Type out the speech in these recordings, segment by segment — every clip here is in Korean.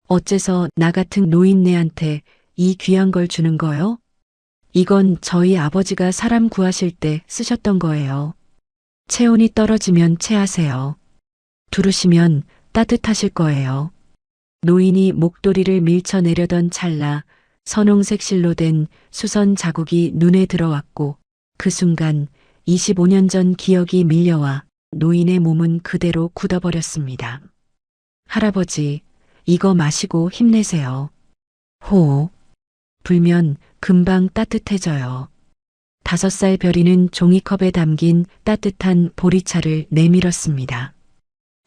어째서 나 같은 노인네한테 이 귀한 걸 주는 거요? 이건 저희 아버지가 사람 구하실 때 쓰셨던 거예요. 체온이 떨어지면 체하세요. 두르시면 따뜻하실 거예요. 노인이 목도리를 밀쳐내려던 찰나 선홍색 실로 된 수선 자국이 눈에 들어왔고 그 순간 25년 전 기억이 밀려와 노인의 몸은 그대로 굳어버렸습니다. 할아버지, 이거 마시고 힘내세요. 호호. 불면 금방 따뜻해져요. 5살 별이는 종이컵에 담긴 따뜻한 보리차를 내밀었습니다.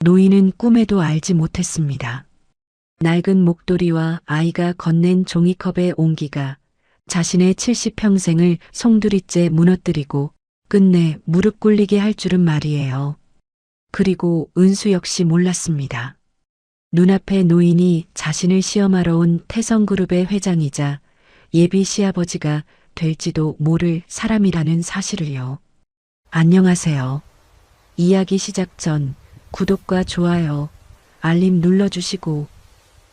노인은 꿈에도 알지 못했습니다. 낡은 목도리와 아이가 건넨 종이컵의 온기가 자신의 70평생을 송두리째 무너뜨리고 끝내 무릎 꿇리게 할 줄은 말이에요. 그리고 은수 역시 몰랐습니다. 눈앞에 노인이 자신을 시험하러 온 태성그룹의 회장이자 예비 시아버지가 될지도 모를 사람이라는 사실을요. 안녕하세요. 이야기 시작 전 구독과 좋아요, 알림 눌러주시고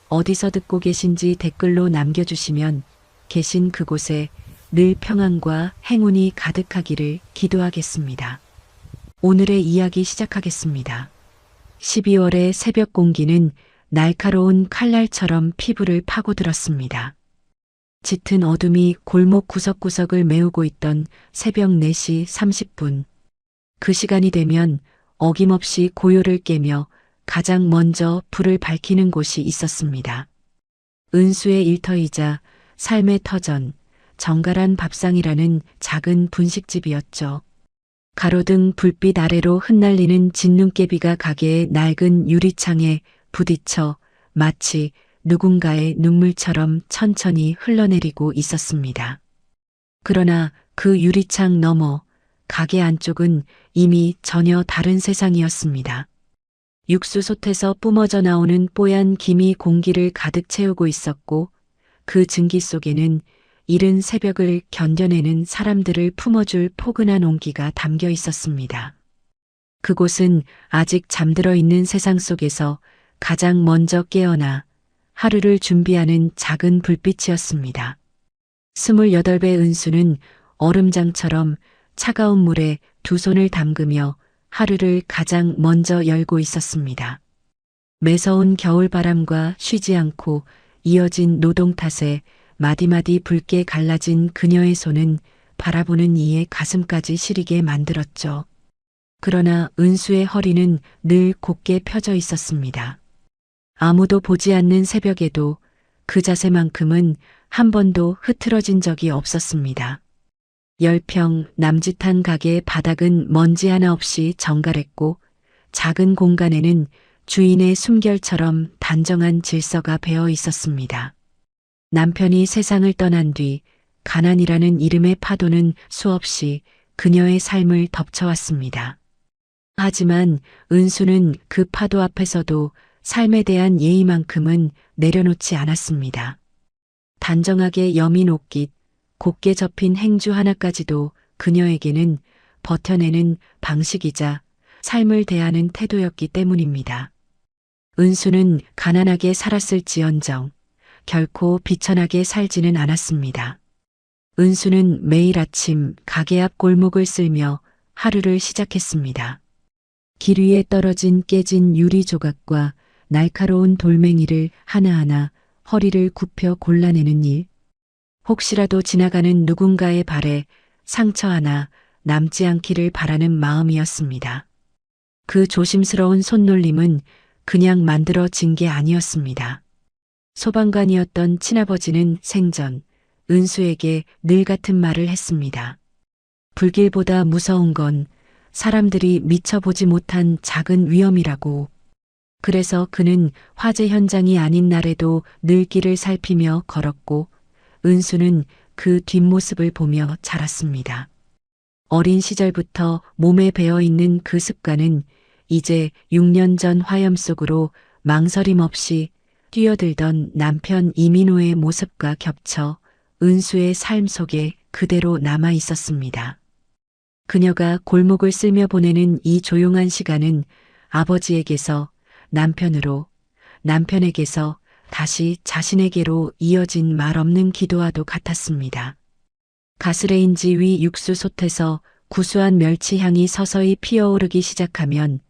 어디서 듣고 계신지 댓글로 남겨주시면 계신 그곳에 늘 평안과 행운이 가득하기를 기도하겠습니다. 오늘의 이야기 시작하겠습니다. 12월의 새벽 공기는 날카로운 칼날처럼 피부를 파고들었습니다. 짙은 어둠이 골목 구석구석을 메우고 있던 새벽 4시 30분. 그 시간이 되면 어김없이 고요를 깨며 가장 먼저 불을 밝히는 곳이 있었습니다. 은수의 일터이자 삶의 터전, 정갈한 밥상이라는 작은 분식집이었죠. 가로등 불빛 아래로 흩날리는 진눈깨비가 가게의 낡은 유리창에 부딪혀 마치 누군가의 눈물처럼 천천히 흘러내리고 있었습니다. 그러나 그 유리창 너머 가게 안쪽은 이미 전혀 다른 세상이었습니다. 육수솥에서 뿜어져 나오는 뽀얀 김이 공기를 가득 채우고 있었고 그 증기 속에는 이른 새벽을 견뎌내는 사람들을 품어줄 포근한 온기가 담겨 있었습니다. 그곳은 아직 잠들어 있는 세상 속에서 가장 먼저 깨어나 하루를 준비하는 작은 불빛이었습니다. 28배 은수는 얼음장처럼 차가운 물에 2손을 담그며 하루를 가장 먼저 열고 있었습니다. 매서운 겨울바람과 쉬지 않고 이어진 노동 탓에 마디마디 붉게 갈라진 그녀의 손은 바라보는 이의 가슴까지 시리게 만들었죠. 그러나 은수의 허리는 늘 곧게 펴져 있었습니다. 아무도 보지 않는 새벽에도 그 자세만큼은 한 번도 흐트러진 적이 없었습니다. 10평 남짓한 가게의 바닥은 먼지 하나 없이 정갈했고 작은 공간에는 주인의 숨결처럼 단정한 질서가 배어 있었습니다. 남편이 세상을 떠난 뒤 가난이라는 이름의 파도는 수없이 그녀의 삶을 덮쳐왔습니다. 하지만 은수는 그 파도 앞에서도 삶에 대한 예의만큼은 내려놓지 않았습니다. 단정하게 여민 옷깃, 곱게 접힌 행주 하나까지도 그녀에게는 버텨내는 방식이자 삶을 대하는 태도였기 때문입니다. 은수는 가난하게 살았을지언정 결코 비천하게 살지는 않았습니다. 은수는 매일 아침 가게 앞 골목을 쓸며 하루를 시작했습니다. 길 위에 떨어진 깨진 유리 조각과 날카로운 돌멩이를 하나하나 허리를 굽혀 골라내는 일. 혹시라도 지나가는 누군가의 발에 상처 하나 남지 않기를 바라는 마음이었습니다. 그 조심스러운 손놀림은 그냥 만들어진 게 아니었습니다. 소방관이었던 친아버지는 생전 은수에게 늘 같은 말을 했습니다. 불길보다 무서운 건 사람들이 미처 보지 못한 작은 위험이라고. 그래서 그는 화재 현장이 아닌 날에도 늘 길을 살피며 걸었고 은수는 그 뒷모습을 보며 자랐습니다. 어린 시절부터 몸에 배어있는 그 습관은 이제 6년 전 화염 속으로 망설임 없이 뛰어들던 남편 이민호의 모습과 겹쳐 은수의 삶 속에 그대로 남아 있었습니다. 그녀가 골목을 쓸며 보내는 이 조용한 시간은 아버지에게서 남편으로, 남편에게서 다시 자신에게로 이어진 말 없는 기도와도 같았습니다. 가스레인지 위 육수 솥에서 구수한 멸치 향이 서서히 피어오르기 시작하면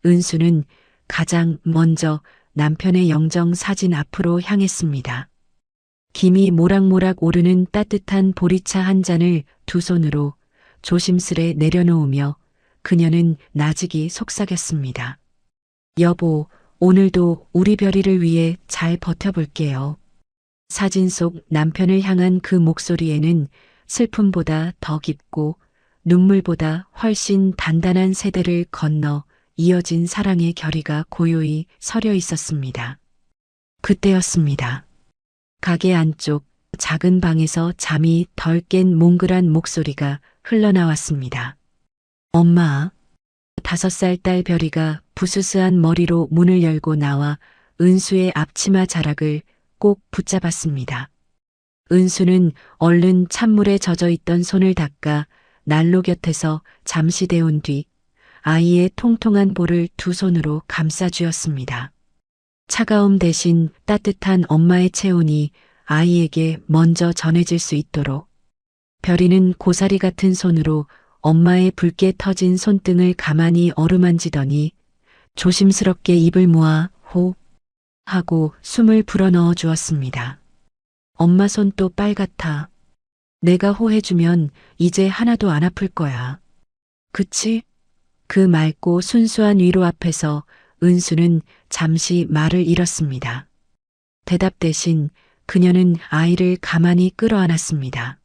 은수는 가장 먼저 남편의 영정 사진 앞으로 향했습니다. 김이 모락모락 오르는 따뜻한 보리차 한 잔을 두 손으로 조심스레 내려놓으며 그녀는 나직이 속삭였습니다. 여보, 오늘도 우리 별이를 위해 잘 버텨볼게요. 사진 속 남편을 향한 그 목소리에는 슬픔보다 더 깊고 눈물보다 훨씬 단단한 세대를 건너 이어진 사랑의 결의가 고요히 서려 있었습니다. 그때였습니다. 가게 안쪽 작은 방에서 잠이 덜 깬 몽글한 목소리가 흘러나왔습니다. 엄마. 5살 딸 별이가 부스스한 머리로 문을 열고 나와 은수의 앞치마 자락을 꼭 붙잡았습니다. 은수는 얼른 찬물에 젖어 있던 손을 닦아 난로 곁에서 잠시 데운 뒤 아이의 통통한 볼을 두 손으로 감싸 주었습니다. 차가움 대신 따뜻한 엄마의 체온이 아이에게 먼저 전해질 수 있도록 별이는 고사리 같은 손으로 엄마의 붉게 터진 손등을 가만히 어루만지더니 조심스럽게 입을 모아 호 하고 숨을 불어넣어 주었습니다. 엄마 손 또 빨갛다. 내가 호해주면 이제 하나도 안 아플 거야. 그치? 그 맑고 순수한 위로 앞에서 은수는 잠시 말을 잃었습니다. 대답 대신 그녀는 아이를 가만히 끌어안았습니다.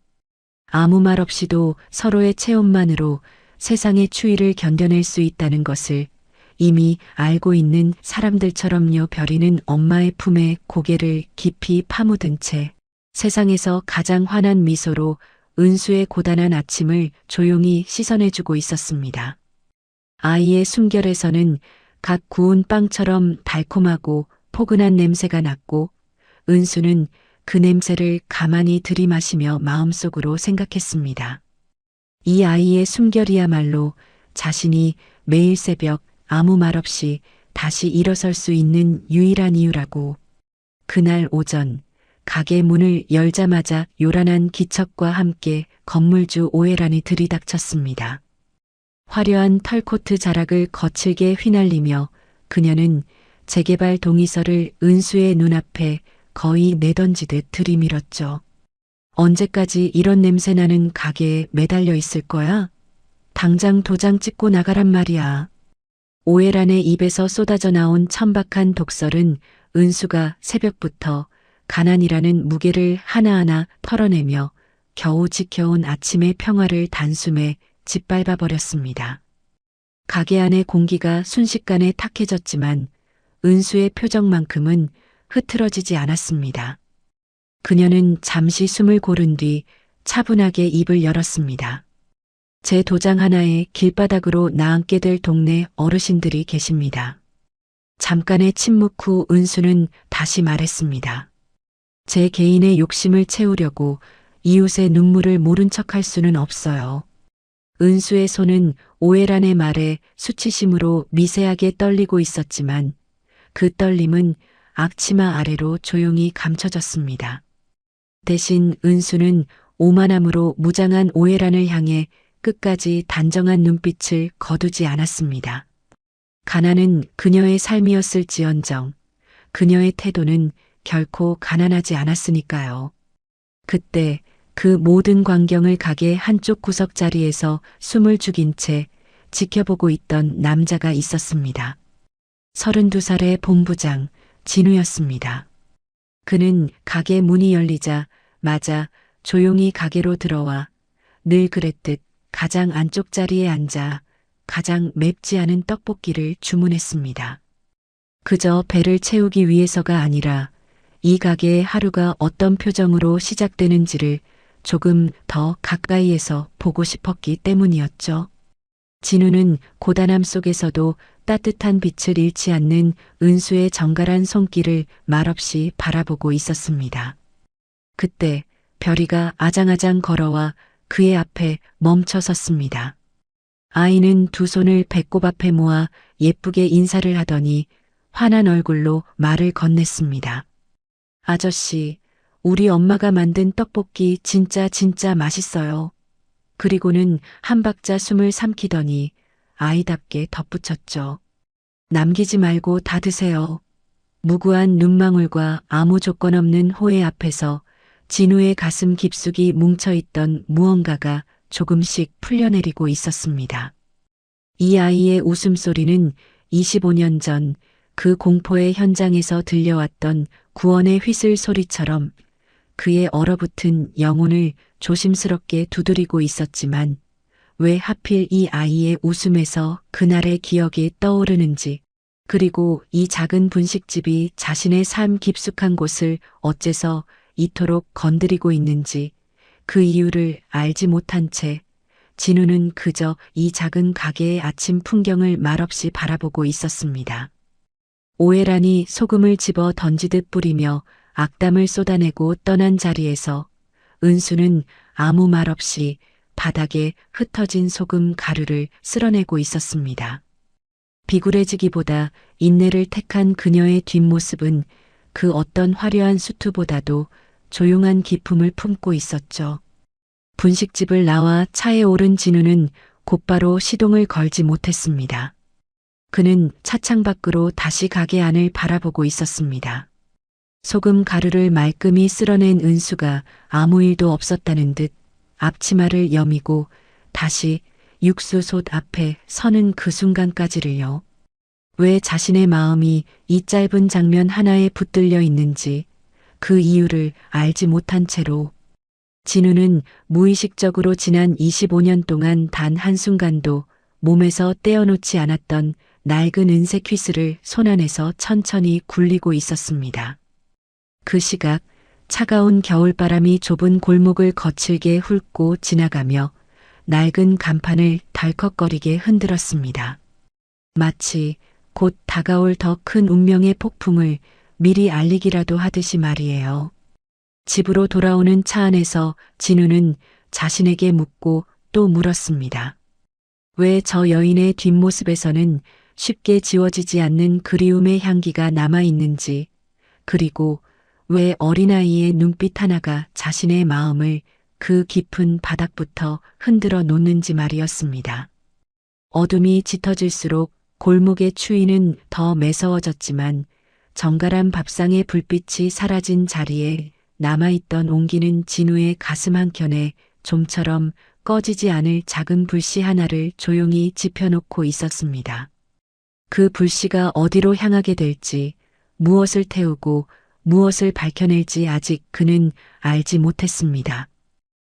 아무 말 없이도 서로의 체온만으로 세상의 추위를 견뎌낼 수 있다는 것을 이미 알고 있는 사람들처럼요. 별이는 엄마의 품에 고개를 깊이 파묻은 채 세상에서 가장 환한 미소로 은수의 고단한 아침을 조용히 씻어내주고 있었습니다. 아이의 숨결에서는 갓 구운 빵처럼 달콤하고 포근한 냄새가 났고 은수는 그 냄새를 가만히 들이마시며 마음속으로 생각했습니다. 이 아이의 숨결이야말로 자신이 매일 새벽 아무 말 없이 다시 일어설 수 있는 유일한 이유라고. 그날 오전 가게 문을 열자마자 요란한 기척과 함께 건물주 오해란이 들이닥쳤습니다. 화려한 털코트 자락을 거칠게 휘날리며 그녀는 재개발 동의서를 은수의 눈앞에 거의 내던지듯 들이밀었죠. 언제까지 이런 냄새나는 가게에 매달려 있을 거야? 당장 도장 찍고 나가란 말이야. 오해란의 입에서 쏟아져 나온 천박한 독설은 은수가 새벽부터 가난이라는 무게를 하나하나 털어내며 겨우 지켜온 아침의 평화를 단숨에 짓밟아 버렸습니다. 가게 안의 공기가 순식간에 탁해졌지만 은수의 표정만큼은 흐트러지지 않았습니다. 그녀는 잠시 숨을 고른 뒤 차분하게 입을 열었습니다. 제 도장 하나에 길바닥으로 나앉게 될 동네 어르신들이 계십니다. 잠깐의 침묵 후 은수는 다시 말했습니다. 제 개인의 욕심을 채우려고 이웃의 눈물을 모른 척할 수는 없어요. 은수의 손은 오해란의 말에 수치심으로 미세하게 떨리고 있었지만 그 떨림은 앞치마 아래로 조용히 감춰졌습니다. 대신 은수는 오만함으로 무장한 오해란을 향해 끝까지 단정한 눈빛을 거두지 않았습니다. 가난은 그녀의 삶이었을지언정 그녀의 태도는 결코 가난하지 않았으니까요. 그때 그 모든 광경을 가게 한쪽 구석 자리에서 숨을 죽인 채 지켜보고 있던 남자가 있었습니다. 32살의 본부장 진우였습니다. 그는 가게 문이 열리자마자 조용히 가게로 들어와 늘 그랬듯 가장 안쪽 자리에 앉아 가장 맵지 않은 떡볶이를 주문했습니다. 그저 배를 채우기 위해서가 아니라 이 가게의 하루가 어떤 표정으로 시작되는지를 조금 더 가까이에서 보고 싶었기 때문이었죠. 진우는 고단함 속에서도 따뜻한 빛을 잃지 않는 은수의 정갈한 손길을 말없이 바라보고 있었습니다. 그때 별이가 아장아장 걸어와 그의 앞에 멈춰 섰습니다. 아이는 두 손을 배꼽 앞에 모아 예쁘게 인사를 하더니 환한 얼굴로 말을 건넸습니다. 아저씨, 우리 엄마가 만든 떡볶이 진짜 맛있어요. 그리고는 한 박자 숨을 삼키더니 아이답게 덧붙였죠. 남기지 말고 다 드세요. 무구한 눈망울과 아무 조건 없는 호의 앞에서 진우의 가슴 깊숙이 뭉쳐있던 무언가가 조금씩 풀려내리고 있었습니다. 이 아이의 웃음소리는 25년 전 그 공포의 현장에서 들려왔던 구원의 휘슬 소리처럼 그의 얼어붙은 영혼을 조심스럽게 두드리고 있었지만 왜 하필 이 아이의 웃음에서 그날의 기억이 떠오르는지, 그리고 이 작은 분식집이 자신의 삶 깊숙한 곳을 어째서 이토록 건드리고 있는지 그 이유를 알지 못한 채 진우는 그저 이 작은 가게의 아침 풍경을 말없이 바라보고 있었습니다. 오해란이 소금을 집어 던지듯 뿌리며 악담을 쏟아내고 떠난 자리에서 은수는 아무 말 없이 바닥에 흩어진 소금 가루를 쓸어내고 있었습니다. 비굴해지기보다 인내를 택한 그녀의 뒷모습은 그 어떤 화려한 수트보다도 조용한 기품을 품고 있었죠. 분식집을 나와 차에 오른 진우는 곧바로 시동을 걸지 못했습니다. 그는 차창 밖으로 다시 가게 안을 바라보고 있었습니다. 소금 가루를 말끔히 쓸어낸 은수가 아무 일도 없었다는 듯 앞치마를 여미고 다시 육수솥 앞에 서는 그 순간까지를요. 왜 자신의 마음이 이 짧은 장면 하나에 붙들려 있는지 그 이유를 알지 못한 채로 진우는 무의식적으로 지난 25년 동안 단 한순간도 몸에서 떼어놓지 않았던 낡은 은색 휘슬을 손안에서 천천히 굴리고 있었습니다. 그 시각 차가운 겨울바람이 좁은 골목을 거칠게 훑고 지나가며 낡은 간판을 덜컥거리게 흔들었습니다. 마치 곧 다가올 더 큰 운명의 폭풍을 미리 알리기라도 하듯이 말이에요. 집으로 돌아오는 차 안에서 진우는 자신에게 묻고 또 물었습니다. 왜 저 여인의 뒷모습에서는 쉽게 지워지지 않는 그리움의 향기가 남아있는지, 그리고 왜 어린아이의 눈빛 하나가 자신의 마음을 그 깊은 바닥부터 흔들어 놓는지 말이었습니다. 어둠이 짙어질수록 골목의 추위는 더 매서워졌지만 정갈한 밥상의 불빛이 사라진 자리에 남아있던 온기는 진우의 가슴 한켠에 좀처럼 꺼지지 않을 작은 불씨 하나를 조용히 지펴놓고 있었습니다. 그 불씨가 어디로 향하게 될지, 무엇을 태우고 무엇을 밝혀낼지 아직 그는 알지 못했습니다.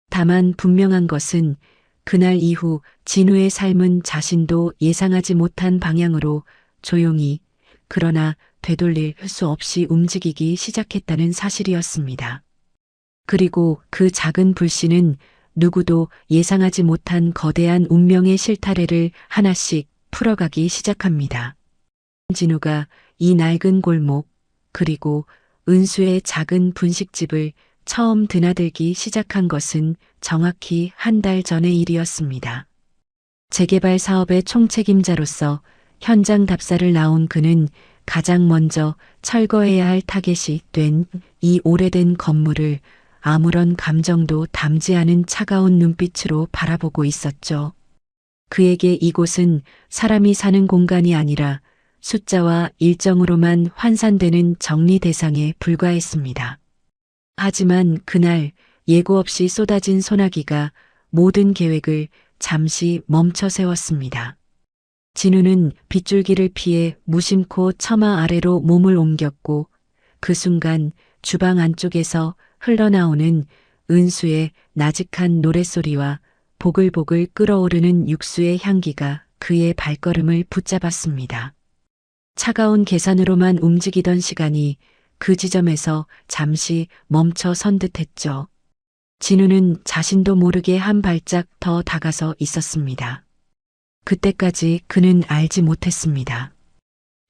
다만 분명한 것은 그날 이후 진우의 삶은 자신도 예상하지 못한 방향으로 조용히, 그러나 되돌릴 수 없이 움직이기 시작했다는 사실이었습니다. 그리고 그 작은 불씨는 누구도 예상하지 못한 거대한 운명의 실타래를 하나씩 풀어가기 시작합니다. 진우가 이 낡은 골목, 그리고 은수의 작은 분식집을 처음 드나들기 시작한 것은 정확히 한 달 전의 일이었습니다. 재개발 사업의 총책임자로서 현장 답사를 나온 그는 가장 먼저 철거해야 할 타겟이 된 이 오래된 건물을 아무런 감정도 담지 않은 차가운 눈빛으로 바라보고 있었죠. 그에게 이곳은 사람이 사는 공간이 아니라 숫자와 일정으로만 환산되는 정리 대상에 불과했습니다. 하지만 그날 예고 없이 쏟아진 소나기가 모든 계획을 잠시 멈춰 세웠습니다. 진우는 빗줄기를 피해 무심코 처마 아래로 몸을 옮겼고 그 순간 주방 안쪽에서 흘러나오는 은수의 나직한 노랫소리와 보글보글 끓어오르는 육수의 향기가 그의 발걸음을 붙잡았습니다. 차가운 계산으로만 움직이던 시간이 그 지점에서 잠시 멈춰 선 듯했죠. 진우는 자신도 모르게 한 발짝 더 다가서 있었습니다. 그때까지 그는 알지 못했습니다.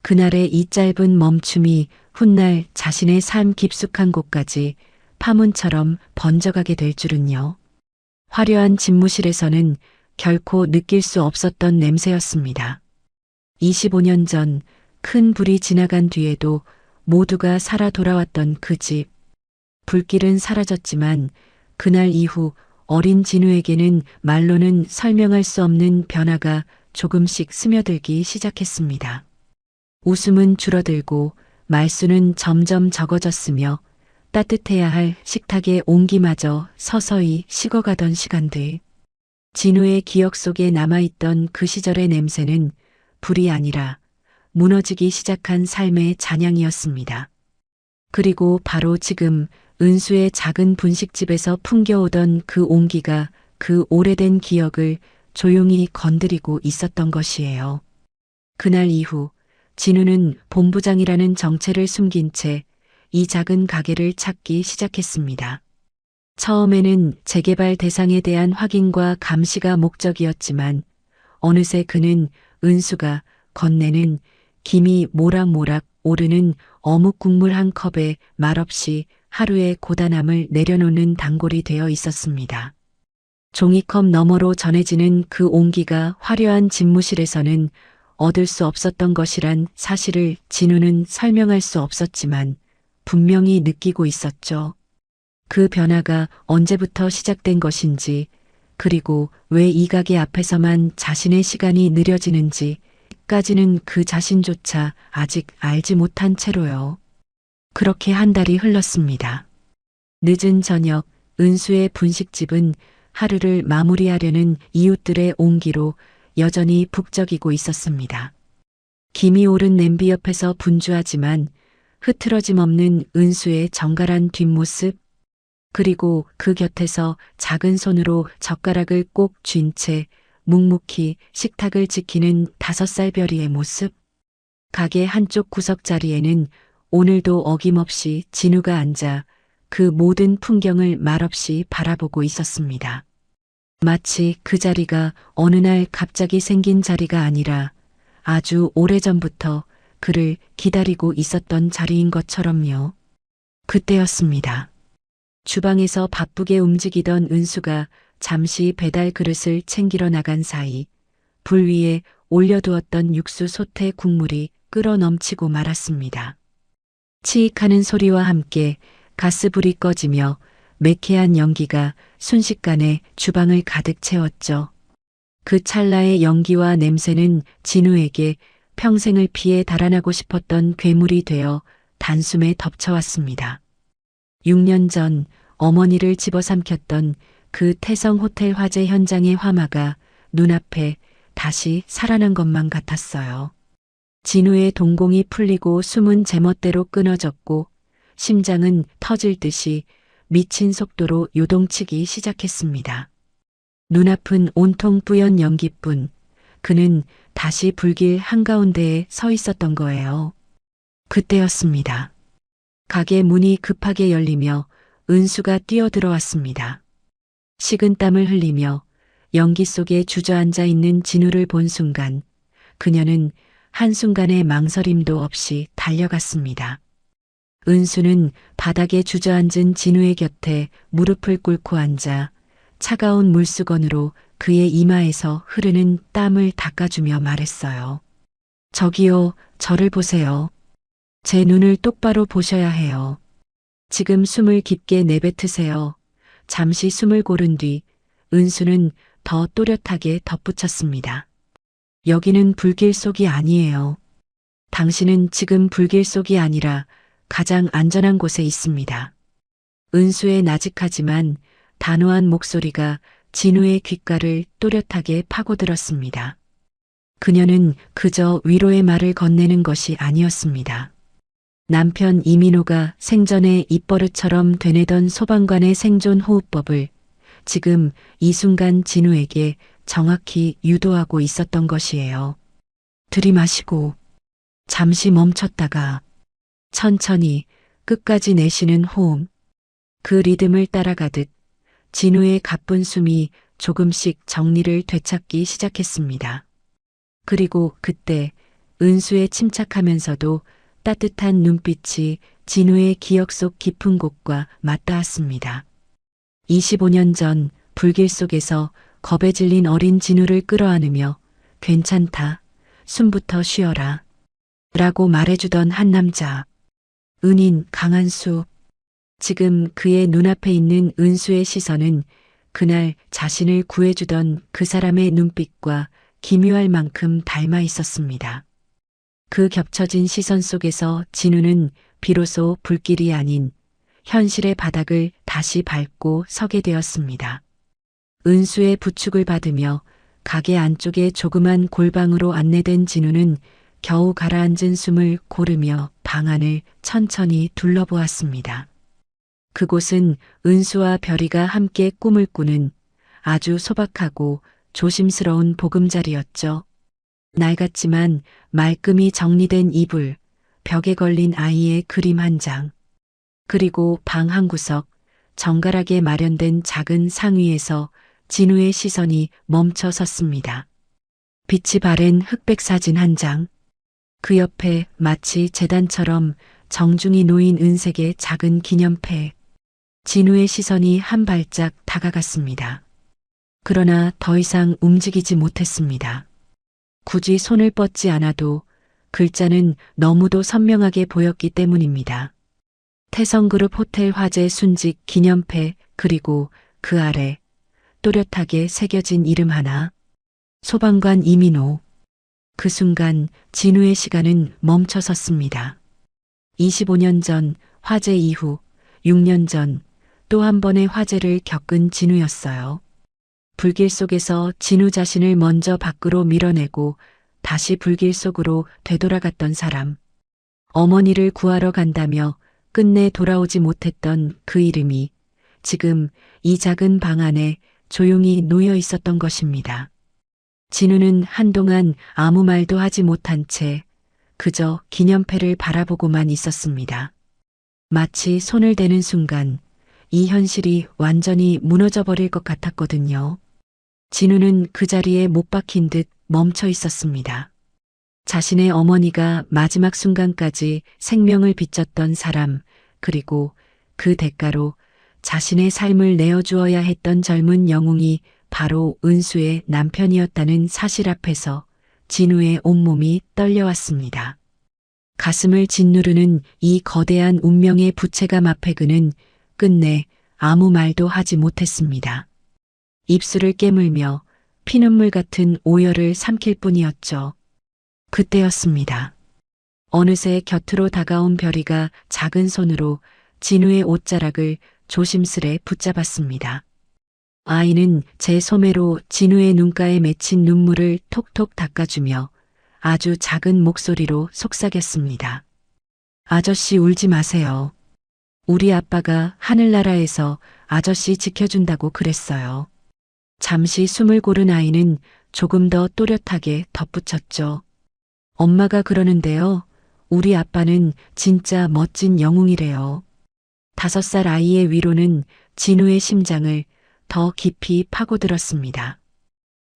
그날의 이 짧은 멈춤이 훗날 자신의 삶 깊숙한 곳까지 파문처럼 번져가게 될 줄은요. 화려한 집무실에서는 결코 느낄 수 없었던 냄새였습니다. 25년 전 큰 불이 지나간 뒤에도 모두가 살아 돌아왔던 그 집, 불길은 사라졌지만 그날 이후 어린 진우에게는 말로는 설명할 수 없는 변화가 조금씩 스며들기 시작했습니다. 웃음은 줄어들고 말수는 점점 적어졌으며 따뜻해야 할 식탁의 온기마저 서서히 식어가던 시간들. 진우의 기억 속에 남아있던 그 시절의 냄새는 불이 아니라 무너지기 시작한 삶의 잔향이었습니다. 그리고 바로 지금 은수의 작은 분식집에서 풍겨오던 그 온기가 그 오래된 기억을 조용히 건드리고 있었던 것이에요. 그날 이후 진우는 본부장이라는 정체를 숨긴 채 이 작은 가게를 찾기 시작했습니다. 처음에는 재개발 대상에 대한 확인과 감시가 목적이었지만 어느새 그는 은수가 건네는 김이 모락모락 오르는 어묵 국물 한 컵에 말없이 하루의 고단함을 내려놓는 단골이 되어 있었습니다. 종이컵 너머로 전해지는 그 온기가 화려한 집무실에서는 얻을 수 없었던 것이란 사실을 진우는 설명할 수 없었지만 분명히 느끼고 있었죠. 그 변화가 언제부터 시작된 것인지, 그리고 왜 이 가게 앞에서만 자신의 시간이 느려지는지까지는 그 자신조차 아직 알지 못한 채로요. 그렇게 한 달이 흘렀습니다. 늦은 저녁, 은수의 분식집은 하루를 마무리하려는 이웃들의 온기로 여전히 북적이고 있었습니다. 김이 오른 냄비 옆에서 분주하지만 흐트러짐 없는 은수의 정갈한 뒷모습, 그리고 그 곁에서 작은 손으로 젓가락을 꼭 쥔 채 묵묵히 식탁을 지키는 5살 별이의 모습. 가게 한쪽 구석 자리에는 오늘도 어김없이 진우가 앉아 그 모든 풍경을 말없이 바라보고 있었습니다. 마치 그 자리가 어느 날 갑자기 생긴 자리가 아니라 아주 오래전부터 그를 기다리고 있었던 자리인 것처럼요. 그때였습니다. 주방에서 바쁘게 움직이던 은수가 잠시 배달 그릇을 챙기러 나간 사이 불 위에 올려두었던 육수 솥의 국물이 끓어 넘치고 말았습니다. 치익하는 소리와 함께 가스불이 꺼지며 매캐한 연기가 순식간에 주방을 가득 채웠죠. 그 찰나의 연기와 냄새는 진우에게 평생을 피해 달아나고 싶었던 괴물이 되어 단숨에 덮쳐왔습니다. 6년 전 어머니를 집어삼켰던 그 태성 호텔 화재 현장의 화마가 눈앞에 다시 살아난 것만 같았어요. 진우의 동공이 풀리고 숨은 제멋대로 끊어졌고 심장은 터질 듯이 미친 속도로 요동치기 시작했습니다. 눈앞은 온통 뿌연 연기뿐 그는 다시 불길 한가운데에 서 있었던 거예요. 그때였습니다. 가게 문이 급하게 열리며 은수가 뛰어들어왔습니다. 식은땀을 흘리며 연기 속에 주저앉아 있는 진우를 본 순간 그녀는 한순간의 망설임도 없이 달려갔습니다. 은수는 바닥에 주저앉은 진우의 곁에 무릎을 꿇고 앉아 차가운 물수건으로 그의 이마에서 흐르는 땀을 닦아주며 말했어요. 저기요, 저를 보세요. 제 눈을 똑바로 보셔야 해요. 지금 숨을 깊게 내뱉으세요. 잠시 숨을 고른 뒤 은수는 더 또렷하게 덧붙였습니다. 여기는 불길 속이 아니에요. 당신은 지금 불길 속이 아니라 가장 안전한 곳에 있습니다. 은수의 나직하지만 단호한 목소리가 진우의 귓가를 또렷하게 파고들었습니다. 그녀는 그저 위로의 말을 건네는 것이 아니었습니다. 남편 이민호가 생전에 입버릇처럼 되뇌던 소방관의 생존 호흡법을 지금 이 순간 진우에게 정확히 유도하고 있었던 것이에요. 들이마시고 잠시 멈췄다가 천천히 끝까지 내쉬는 호흡. 그 리듬을 따라가듯 진우의 가쁜 숨이 조금씩 정리를 되찾기 시작했습니다. 그리고 그때 은수의 침착하면서도 따뜻한 눈빛이 진우의 기억 속 깊은 곳과 맞닿았습니다. 25년 전 불길 속에서 겁에 질린 어린 진우를 끌어안으며 괜찮다, 숨부터 쉬어라 라고 말해주던 한 남자. 은인 강한수. 지금 그의 눈앞에 있는 은수의 시선은 그날 자신을 구해주던 그 사람의 눈빛과 기묘할 만큼 닮아 있었습니다. 그 겹쳐진 시선 속에서 진우는 비로소 불길이 아닌 현실의 바닥을 다시 밟고 서게 되었습니다. 은수의 부축을 받으며 가게 안쪽의 조그만 골방으로 안내된 진우는 겨우 가라앉은 숨을 고르며 방 안을 천천히 둘러보았습니다. 그곳은 은수와 별이가 함께 꿈을 꾸는 아주 소박하고 조심스러운 보금자리였죠. 낡았지만 말끔히 정리된 이불, 벽에 걸린 아이의 그림 한 장, 그리고 방 한 구석, 정갈하게 마련된 작은 상위에서 진우의 시선이 멈춰 섰습니다. 빛이 바랜 흑백 사진 한 장, 그 옆에 마치 재단처럼 정중히 놓인 은색의 작은 기념패. 진우의 시선이 한 발짝 다가갔습니다. 그러나 더 이상 움직이지 못했습니다. 굳이 손을 뻗지 않아도 글자는 너무도 선명하게 보였기 때문입니다. 태성그룹 호텔 화재 순직 기념패, 그리고 그 아래 또렷하게 새겨진 이름 하나. 소방관 이민호. 그 순간 진우의 시간은 멈춰 섰습니다. 25년 전 화재 이후 6년 전 또 한 번의 화재를 겪은 진우였어요. 불길 속에서 진우 자신을 먼저 밖으로 밀어내고 다시 불길 속으로 되돌아갔던 사람. 어머니를 구하러 간다며 끝내 돌아오지 못했던 그 이름이 지금 이 작은 방 안에 조용히 놓여 있었던 것입니다. 진우는 한동안 아무 말도 하지 못한 채 그저 기념패를 바라보고만 있었습니다. 마치 손을 대는 순간 이 현실이 완전히 무너져 버릴 것 같았거든요. 진우는 그 자리에 못 박힌 듯 멈춰 있었습니다. 자신의 어머니가 마지막 순간까지 생명을 비췄던 사람, 그리고 그 대가로 자신의 삶을 내어주어야 했던 젊은 영웅이 바로 은수의 남편이었다는 사실 앞에서 진우의 온몸이 떨려왔습니다. 가슴을 짓누르는 이 거대한 운명의 부채감 앞에 그는 끝내 아무 말도 하지 못했습니다. 입술을 깨물며 피눈물 같은 오열을 삼킬 뿐이었죠. 그때였습니다. 어느새 곁으로 다가온 별이가 작은 손으로 진우의 옷자락을 조심스레 붙잡았습니다. 아이는 제 소매로 진우의 눈가에 맺힌 눈물을 톡톡 닦아주며 아주 작은 목소리로 속삭였습니다. 아저씨 울지 마세요. 우리 아빠가 하늘나라에서 아저씨 지켜준다고 그랬어요. 잠시 숨을 고른 아이는 조금 더 또렷하게 덧붙였죠. 엄마가 그러는데요. 우리 아빠는 진짜 멋진 영웅이래요. 5살 아이의 위로는 진우의 심장을 더 깊이 파고들었습니다.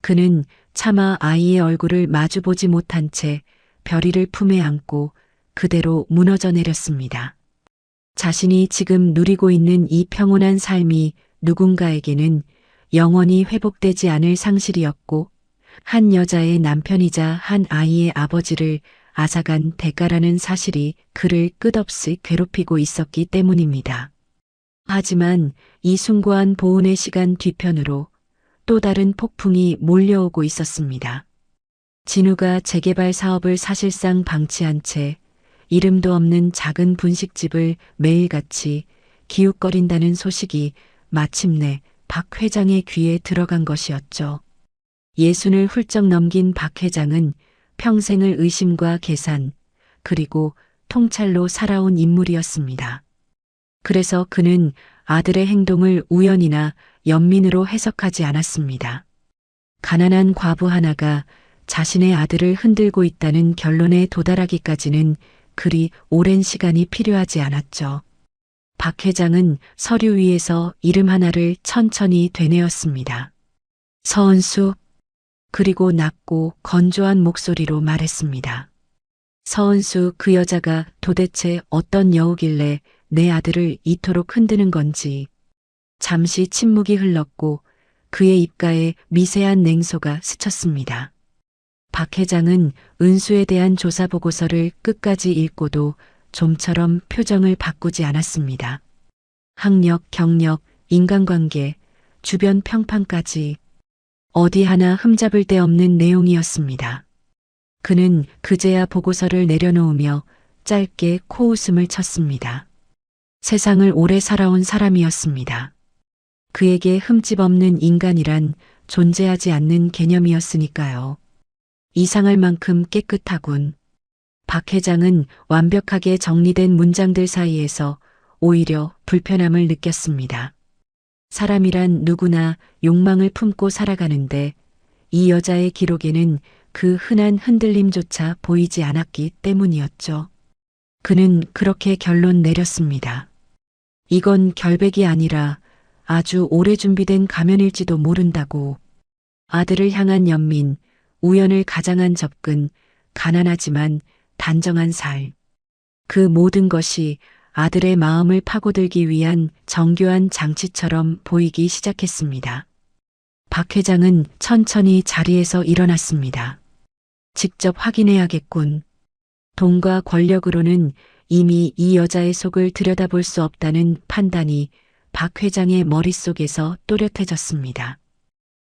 그는 차마 아이의 얼굴을 마주보지 못한 채 별이를 품에 안고 그대로 무너져 내렸습니다. 자신이 지금 누리고 있는 이 평온한 삶이 누군가에게는 영원히 회복되지 않을 상실이었고 한 여자의 남편이자 한 아이의 아버지를 앗아간 대가라는 사실이 그를 끝없이 괴롭히고 있었기 때문입니다. 하지만 이 숭고한 보훈의 시간 뒤편으로 또 다른 폭풍이 몰려오고 있었습니다. 진우가 재개발 사업을 사실상 방치한 채 이름도 없는 작은 분식집을 매일같이 기웃거린다는 소식이 마침내 박 회장의 귀에 들어간 것이었죠. 60을 훌쩍 넘긴 박 회장은 평생을 의심과 계산, 그리고 통찰로 살아온 인물이었습니다. 그래서 그는 아들의 행동을 우연이나 연민으로 해석하지 않았습니다. 가난한 과부 하나가 자신의 아들을 흔들고 있다는 결론에 도달하기까지는 그리 오랜 시간이 필요하지 않았죠. 박 회장은 서류 위에서 이름 하나를 천천히 되뇌었습니다. 서은수. 그리고 낮고 건조한 목소리로 말했습니다. 서은수, 그 여자가 도대체 어떤 여우길래 내 아들을 이토록 흔드는 건지. 잠시 침묵이 흘렀고 그의 입가에 미세한 냉소가 스쳤습니다. 박 회장은 은수에 대한 조사 보고서를 끝까지 읽고도 좀처럼 표정을 바꾸지 않았습니다. 학력, 경력, 인간관계, 주변 평판까지 어디 하나 흠잡을 데 없는 내용이었습니다. 그는 그제야 보고서를 내려놓으며 짧게 코웃음을 쳤습니다. 세상을 오래 살아온 사람이었습니다. 그에게 흠집 없는 인간이란 존재하지 않는 개념이었으니까요. 이상할 만큼 깨끗하군. 박 회장은 완벽하게 정리된 문장들 사이에서 오히려 불편함을 느꼈습니다. 사람이란 누구나 욕망을 품고 살아가는데 이 여자의 기록에는 그 흔한 흔들림조차 보이지 않았기 때문이었죠. 그는 그렇게 결론 내렸습니다. 이건 결백이 아니라 아주 오래 준비된 가면일지도 모른다고. 아들을 향한 연민, 우연을 가장한 접근, 가난하지만 단정한 살. 그 모든 것이 아들의 마음을 파고들기 위한 정교한 장치처럼 보이기 시작했습니다. 박 회장은 천천히 자리에서 일어났습니다. 직접 확인해야겠군. 돈과 권력으로는 이미 이 여자의 속을 들여다볼 수 없다는 판단이 박 회장의 머릿속에서 또렷해졌습니다.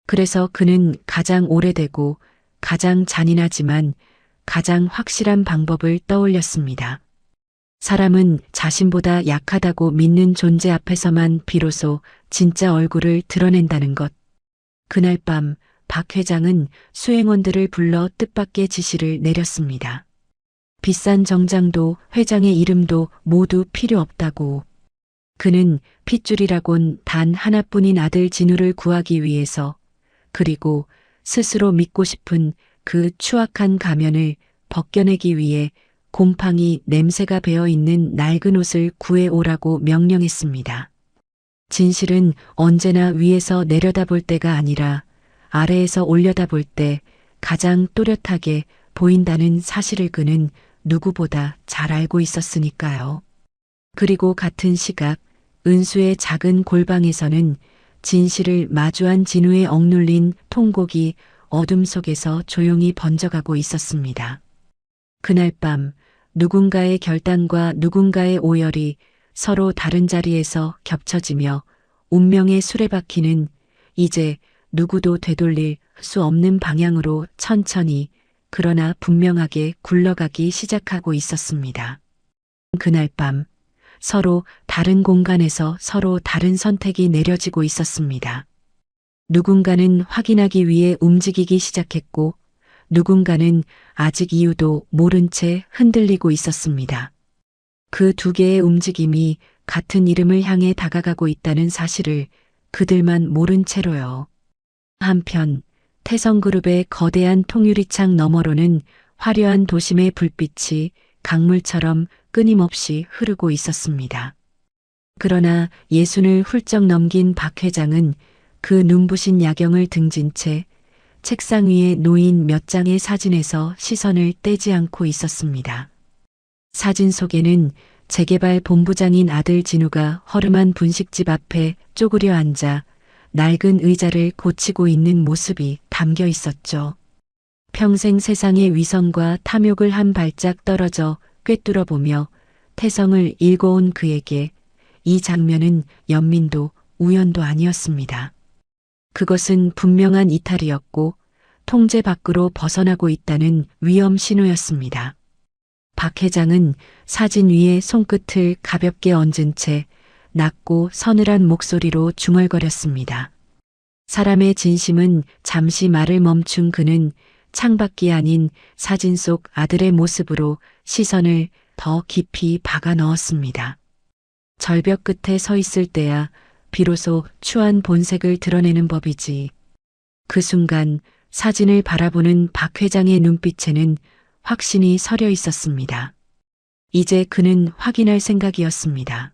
그래서 그는 가장 오래되고 가장 잔인하지만 가장 확실한 방법을 떠올렸습니다. 사람은 자신보다 약하다고 믿는 존재 앞에서만 비로소 진짜 얼굴을 드러낸다는 것. 그날 밤 박 회장은 수행원들을 불러 뜻밖의 지시를 내렸습니다. 비싼 정장도 회장의 이름도 모두 필요 없다고. 그는 핏줄이라곤 단 하나뿐인 아들 진우를 구하기 위해서, 그리고 스스로 믿고 싶은 그 추악한 가면을 벗겨내기 위해 곰팡이 냄새가 배어있는 낡은 옷을 구해오라고 명령했습니다. 진실은 언제나 위에서 내려다볼 때가 아니라 아래에서 올려다볼 때 가장 또렷하게 보인다는 사실을 그는 누구보다 잘 알고 있었으니까요. 그리고 같은 시각 은수의 작은 골방에서는 진실을 마주한 진우의 억눌린 통곡이 어둠 속에서 조용히 번져가고 있었습니다. 그날 밤 누군가의 결단과 누군가의 오열이 서로 다른 자리에서 겹쳐지며 운명의 수레바퀴는 이제 누구도 되돌릴 수 없는 방향으로 천천히 그러나 분명하게 굴러가기 시작하고 있었습니다. 그날 밤 서로 다른 공간에서 서로 다른 선택이 내려지고 있었습니다. 누군가는 확인하기 위해 움직이기 시작했고 누군가는 아직 이유도 모른 채 흔들리고 있었습니다. 그 두 개의 움직임이 같은 이름을 향해 다가가고 있다는 사실을 그들만 모른 채로요. 한편 태성그룹의 거대한 통유리창 너머로는 화려한 도심의 불빛이 강물처럼 끊임없이 흐르고 있었습니다. 그러나 예순을 훌쩍 넘긴 박 회장은 그 눈부신 야경을 등진 채 책상 위에 놓인 몇 장의 사진에서 시선을 떼지 않고 있었습니다. 사진 속에는 재개발 본부장인 아들 진우가 허름한 분식집 앞에 쪼그려 앉아 낡은 의자를 고치고 있는 모습이 담겨 있었죠. 평생 세상의 위선과 탐욕을 한 발짝 떨어져 꿰뚫어 보며 태성을 일궈온 그에게 이 장면은 연민도 우연도 아니었습니다. 그것은 분명한 이탈이었고 통제 밖으로 벗어나고 있다는 위험 신호였습니다. 박 회장은 사진 위에 손끝을 가볍게 얹은 채 낮고 서늘한 목소리로 중얼거렸습니다. 사람의 진심은 잠시 말을 멈춘 그는 창밖이 아닌 사진 속 아들의 모습으로 시선을 더 깊이 박아 넣었습니다. 절벽 끝에 서 있을 때야 비로소 추한 본색을 드러내는 법이지. 그 순간 사진을 바라보는 박 회장의 눈빛에는 확신이 서려 있었습니다. 이제 그는 확인할 생각이었습니다.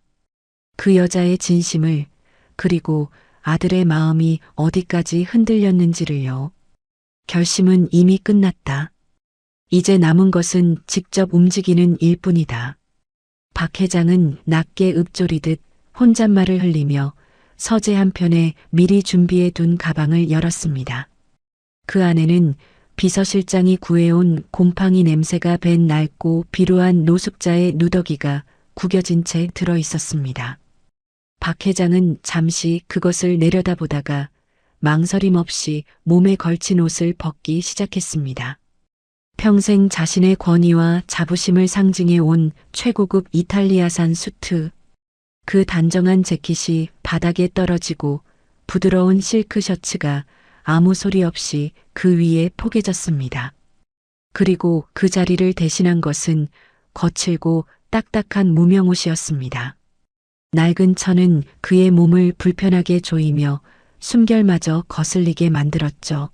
그 여자의 진심을, 그리고 아들의 마음이 어디까지 흔들렸는지를요. 결심은 이미 끝났다. 이제 남은 것은 직접 움직이는 일뿐이다. 박 회장은 낮게 읊조리듯 혼잣말을 흘리며 서재 한편에 미리 준비해 둔 가방을 열었습니다. 그 안에는 비서실장이 구해온 곰팡이 냄새가 밴 낡고 비루한 노숙자의 누더기가 구겨진 채 들어 있었습니다. 박 회장은 잠시 그것을 내려다보다가 망설임 없이 몸에 걸친 옷을 벗기 시작했습니다. 평생 자신의 권위와 자부심을 상징해 온 최고급 이탈리아산 수트. 그 단정한 재킷이 바닥에 떨어지고 부드러운 실크 셔츠가 아무 소리 없이 그 위에 포개졌습니다. 그리고 그 자리를 대신한 것은 거칠고 딱딱한 무명옷이었습니다. 낡은 천은 그의 몸을 불편하게 조이며 숨결마저 거슬리게 만들었죠.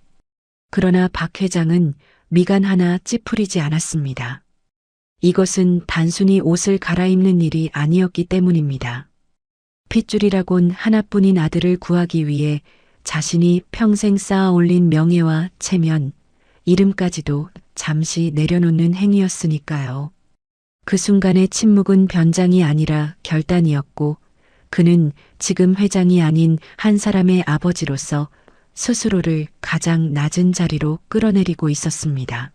그러나 박 회장은 미간 하나 찌푸리지 않았습니다. 이것은 단순히 옷을 갈아입는 일이 아니었기 때문입니다. 핏줄이라곤 하나뿐인 아들을 구하기 위해 자신이 평생 쌓아 올린 명예와 체면, 이름까지도 잠시 내려놓는 행위였으니까요. 그 순간의 침묵은 변장이 아니라 결단이었고, 그는 지금 회장이 아닌 한 사람의 아버지로서 스스로를 가장 낮은 자리로 끌어내리고 있었습니다.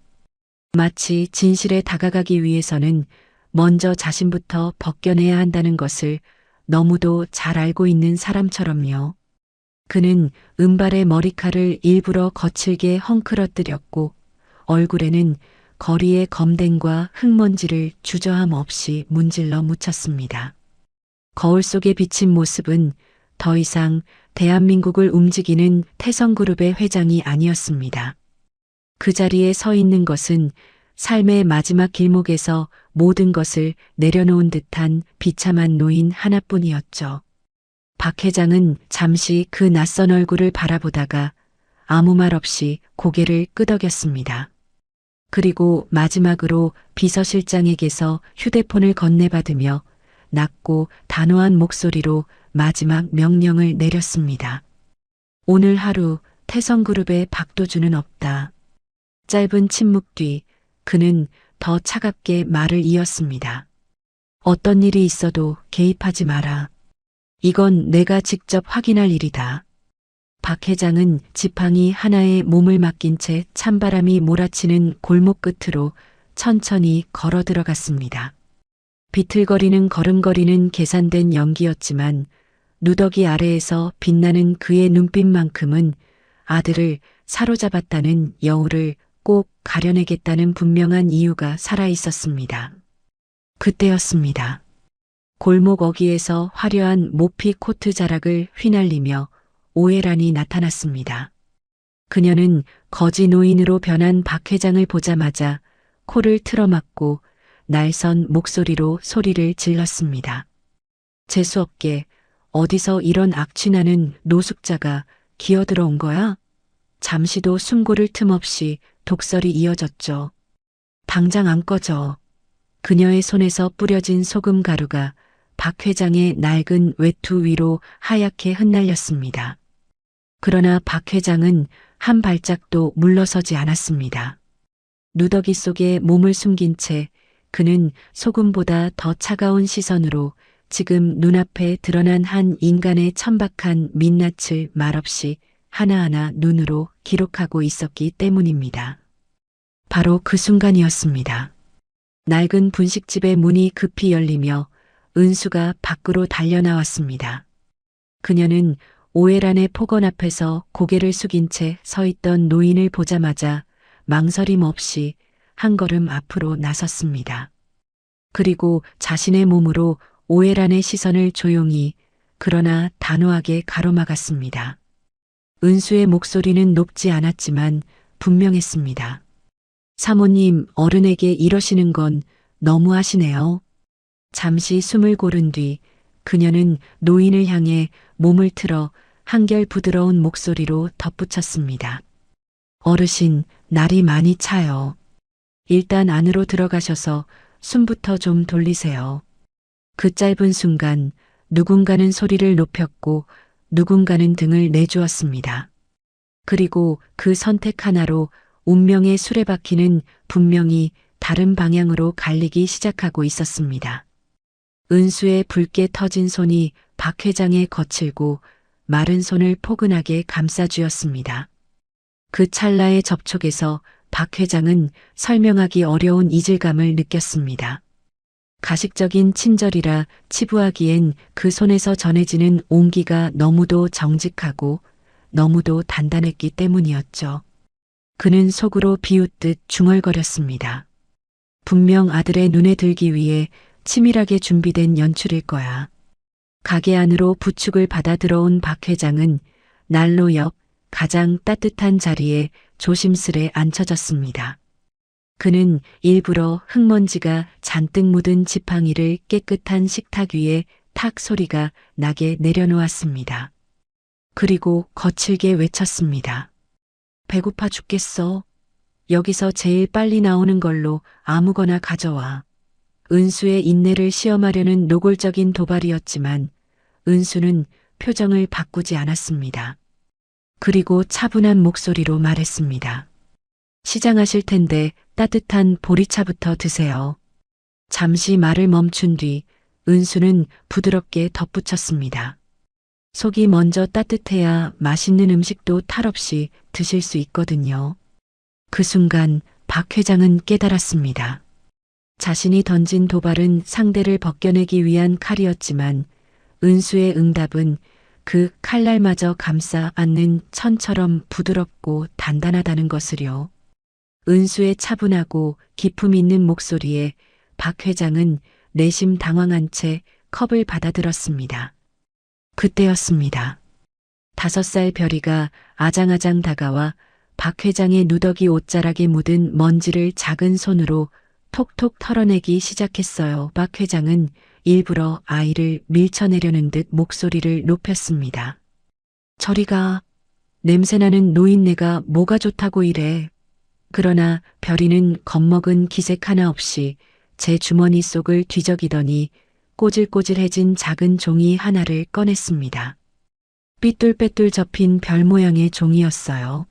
마치 진실에 다가가기 위해서는 먼저 자신부터 벗겨내야 한다는 것을 너무도 잘 알고 있는 사람처럼요. 그는 은발의 머리칼을 일부러 거칠게 헝클어뜨렸고 얼굴에는 거리의 검댕과 흙먼지를 주저함 없이 문질러 묻혔습니다. 거울 속에 비친 모습은 더 이상 대한민국을 움직이는 태성그룹의 회장이 아니었습니다. 그 자리에 서 있는 것은 삶의 마지막 길목에서 모든 것을 내려놓은 듯한 비참한 노인 하나뿐이었죠. 박 회장은 잠시 그 낯선 얼굴을 바라보다가 아무 말 없이 고개를 끄덕였습니다. 그리고 마지막으로 비서실장에게서 휴대폰을 건네받으며 낮고 단호한 목소리로 마지막 명령을 내렸습니다. 오늘 하루 태성그룹의 박도준은 없다. 짧은 침묵 뒤 그는 더 차갑게 말을 이었습니다. 어떤 일이 있어도 개입하지 마라. 이건 내가 직접 확인할 일이다. 박 회장은 지팡이 하나에 몸을 맡긴 채 찬바람이 몰아치는 골목 끝으로 천천히 걸어 들어갔습니다. 비틀거리는 걸음걸이는 계산된 연기였지만 누더기 아래에서 빛나는 그의 눈빛만큼은 아들을 사로잡았다는 여우를 꼭 가려내겠다는 분명한 이유가 살아 있었습니다. 그때였습니다. 골목 어귀에서 화려한 모피 코트 자락을 휘날리며 오해란이 나타났습니다. 그녀는 거지 노인으로 변한 박 회장을 보자마자 코를 틀어막고 날선 목소리로 소리를 질렀습니다. 재수없게 어디서 이런 악취나는 노숙자가 기어들어온 거야? 잠시도 숨고를 틈 없이 독설이 이어졌죠. 당장 안 꺼져. 그녀의 손에서 뿌려진 소금 가루가 박 회장의 낡은 외투 위로 하얗게 흩날렸습니다. 그러나 박 회장은 한 발짝도 물러서지 않았습니다. 누더기 속에 몸을 숨긴 채 그는 소금보다 더 차가운 시선으로 지금 눈앞에 드러난 한 인간의 천박한 민낯을 말없이 하나하나 눈으로 기록하고 있었기 때문입니다. 바로 그 순간이었습니다. 낡은 분식집의 문이 급히 열리며 은수가 밖으로 달려나왔습니다. 그녀는 오해란의 폭언 앞에서 고개를 숙인 채 서 있던 노인을 보자마자 망설임 없이 한 걸음 앞으로 나섰습니다. 그리고 자신의 몸으로 오해란의 시선을 조용히 그러나 단호하게 가로막았습니다. 은수의 목소리는 높지 않았지만 분명했습니다. 사모님, 어른에게 이러시는 건 너무하시네요. 잠시 숨을 고른 뒤 그녀는 노인을 향해 몸을 틀어 한결 부드러운 목소리로 덧붙였습니다. 어르신, 날이 많이 차요. 일단 안으로 들어가셔서 숨부터 좀 돌리세요. 그 짧은 순간 누군가는 소리를 높였고 누군가는 등을 내주었습니다. 그리고 그 선택 하나로 운명의 수레바퀴는 분명히 다른 방향으로 갈리기 시작하고 있었습니다. 은수의 붉게 터진 손이 박 회장의 거칠고 마른 손을 포근하게 감싸주었습니다. 그 찰나의 접촉에서 박 회장은 설명하기 어려운 이질감을 느꼈습니다. 가식적인 친절이라 치부하기엔 그 손에서 전해지는 온기가 너무도 정직하고 너무도 단단했기 때문이었죠. 그는 속으로 비웃듯 중얼거렸습니다. 분명 아들의 눈에 들기 위해 치밀하게 준비된 연출일 거야. 가게 안으로 부축을 받아 들어온 박 회장은 난로 옆 가장 따뜻한 자리에 조심스레 앉혀졌습니다. 그는 일부러 흙먼지가 잔뜩 묻은 지팡이를 깨끗한 식탁 위에 탁 소리가 나게 내려놓았습니다. 그리고 거칠게 외쳤습니다. 배고파 죽겠어. 여기서 제일 빨리 나오는 걸로 아무거나 가져와. 은수의 인내를 시험하려는 노골적인 도발이었지만 은수는 표정을 바꾸지 않았습니다. 그리고 차분한 목소리로 말했습니다. 시장하실 텐데 따뜻한 보리차부터 드세요. 잠시 말을 멈춘 뒤 은수는 부드럽게 덧붙였습니다. 속이 먼저 따뜻해야 맛있는 음식도 탈 없이 드실 수 있거든요. 그 순간 박 회장은 깨달았습니다. 자신이 던진 도발은 상대를 벗겨내기 위한 칼이었지만 은수의 응답은 그 칼날마저 감싸 안는 천처럼 부드럽고 단단하다는 것을요. 은수의 차분하고 기품 있는 목소리에 박 회장은 내심 당황한 채 컵을 받아들었습니다. 그때였습니다. 5살 별이가 아장아장 다가와 박 회장의 누더기 옷자락에 묻은 먼지를 작은 손으로 톡톡 털어내기 시작했어요. 박 회장은 일부러 아이를 밀쳐내려는 듯 목소리를 높였습니다. 저리가, 냄새나는 노인네가 뭐가 좋다고 이래. 그러나 별이는 겁먹은 기색 하나 없이 제 주머니 속을 뒤적이더니 꼬질꼬질해진 작은 종이 하나를 꺼냈습니다. 삐뚤빼뚤 접힌 별 모양의 종이였어요.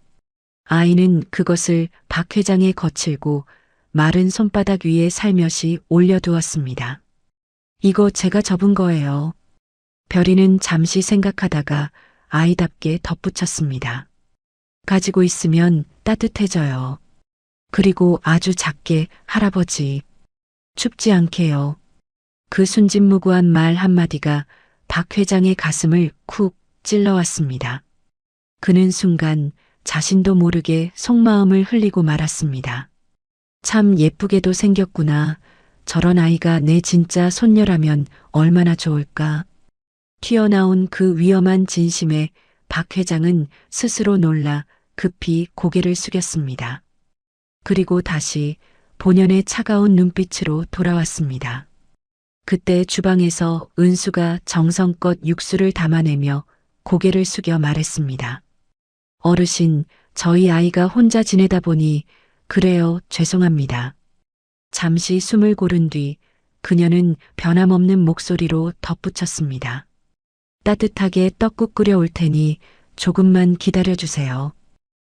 아이는 그것을 박 회장의 거칠고 마른 손바닥 위에 살며시 올려두었습니다. 이거 제가 접은 거예요. 별이는 잠시 생각하다가 아이답게 덧붙였습니다. 가지고 있으면 따뜻해져요. 그리고 아주 작게 할아버지. 춥지 않게요. 그 순진무구한 말 한마디가 박 회장의 가슴을 쿡 찔러왔습니다. 그는 순간 자신도 모르게 속마음을 흘리고 말았습니다. 참 예쁘게도 생겼구나. 저런 아이가 내 진짜 손녀라면 얼마나 좋을까. 튀어나온 그 위험한 진심에 박 회장은 스스로 놀라 급히 고개를 숙였습니다. 그리고 다시 본연의 차가운 눈빛으로 돌아왔습니다. 그때 주방에서 은수가 정성껏 육수를 담아내며 고개를 숙여 말했습니다. 어르신, 저희 아이가 혼자 지내다 보니 그래요, 죄송합니다. 잠시 숨을 고른 뒤 그녀는 변함없는 목소리로 덧붙였습니다. 따뜻하게 떡국 끓여올 테니 조금만 기다려주세요.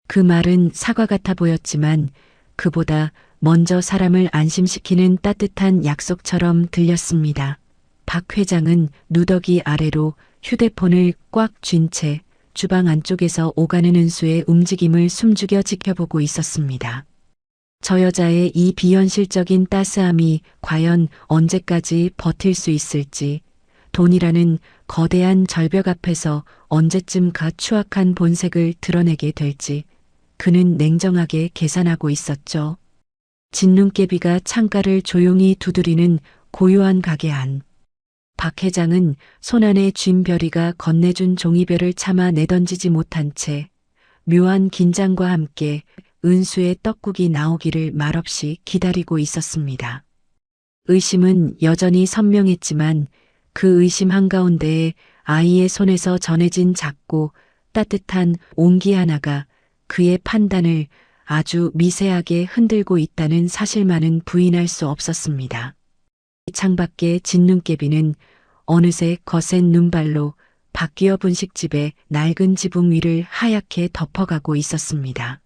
그 말은 사과 같아 보였지만 그보다 먼저 사람을 안심시키는 따뜻한 약속처럼 들렸습니다. 박 회장은 누더기 아래로 휴대폰을 꽉 쥔 채 주방 안쪽에서 오가는 은수의 움직임을 숨죽여 지켜보고 있었습니다. 저 여자의 이 비현실적인 따스함이 과연 언제까지 버틸 수 있을지, 돈이라는 거대한 절벽 앞에서 언제쯤가 추악한 본색을 드러내게 될지 그는 냉정하게 계산하고 있었죠. 진눈깨비가 창가를 조용히 두드리는 고요한 가게 안. 박 회장은 손안에 쥔 별이가 건네준 종이별을 차마 내던지지 못한 채 묘한 긴장과 함께 은수의 떡국이 나오기를 말없이 기다리고 있었습니다. 의심은 여전히 선명했지만 그 의심 한가운데에 아이의 손에서 전해진 작고 따뜻한 온기 하나가 그의 판단을 아주 미세하게 흔들고 있다는 사실만은 부인할 수 없었습니다. 창밖의 진눈깨비는 어느새 거센 눈발로 바뀌어 분식집의 낡은 지붕 위를 하얗게 덮어가고 있었습니다.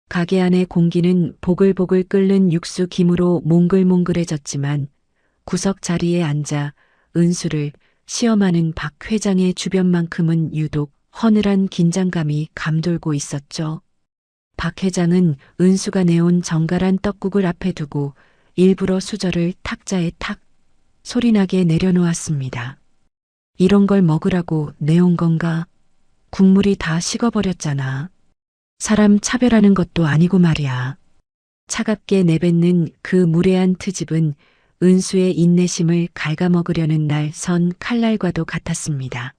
가게 안의 공기는 보글보글 끓는 육수 김으로 몽글몽글해졌지만 구석 자리에 앉아 은수를 시험하는 박 회장의 주변만큼은 유독 허늘한 긴장감이 감돌고 있었죠. 박 회장은 은수가 내온 정갈한 떡국을 앞에 두고 일부러 수저를 탁자에 탁 소리나게 내려놓았습니다. 이런 걸 먹으라고 내온 건가? 국물이 다 식어버렸잖아. 사람 차별하는 것도 아니고 말이야. 차갑게 내뱉는 그 무례한 트집은 은수의 인내심을 갉아먹으려는 날 선 칼날과도 같았습니다.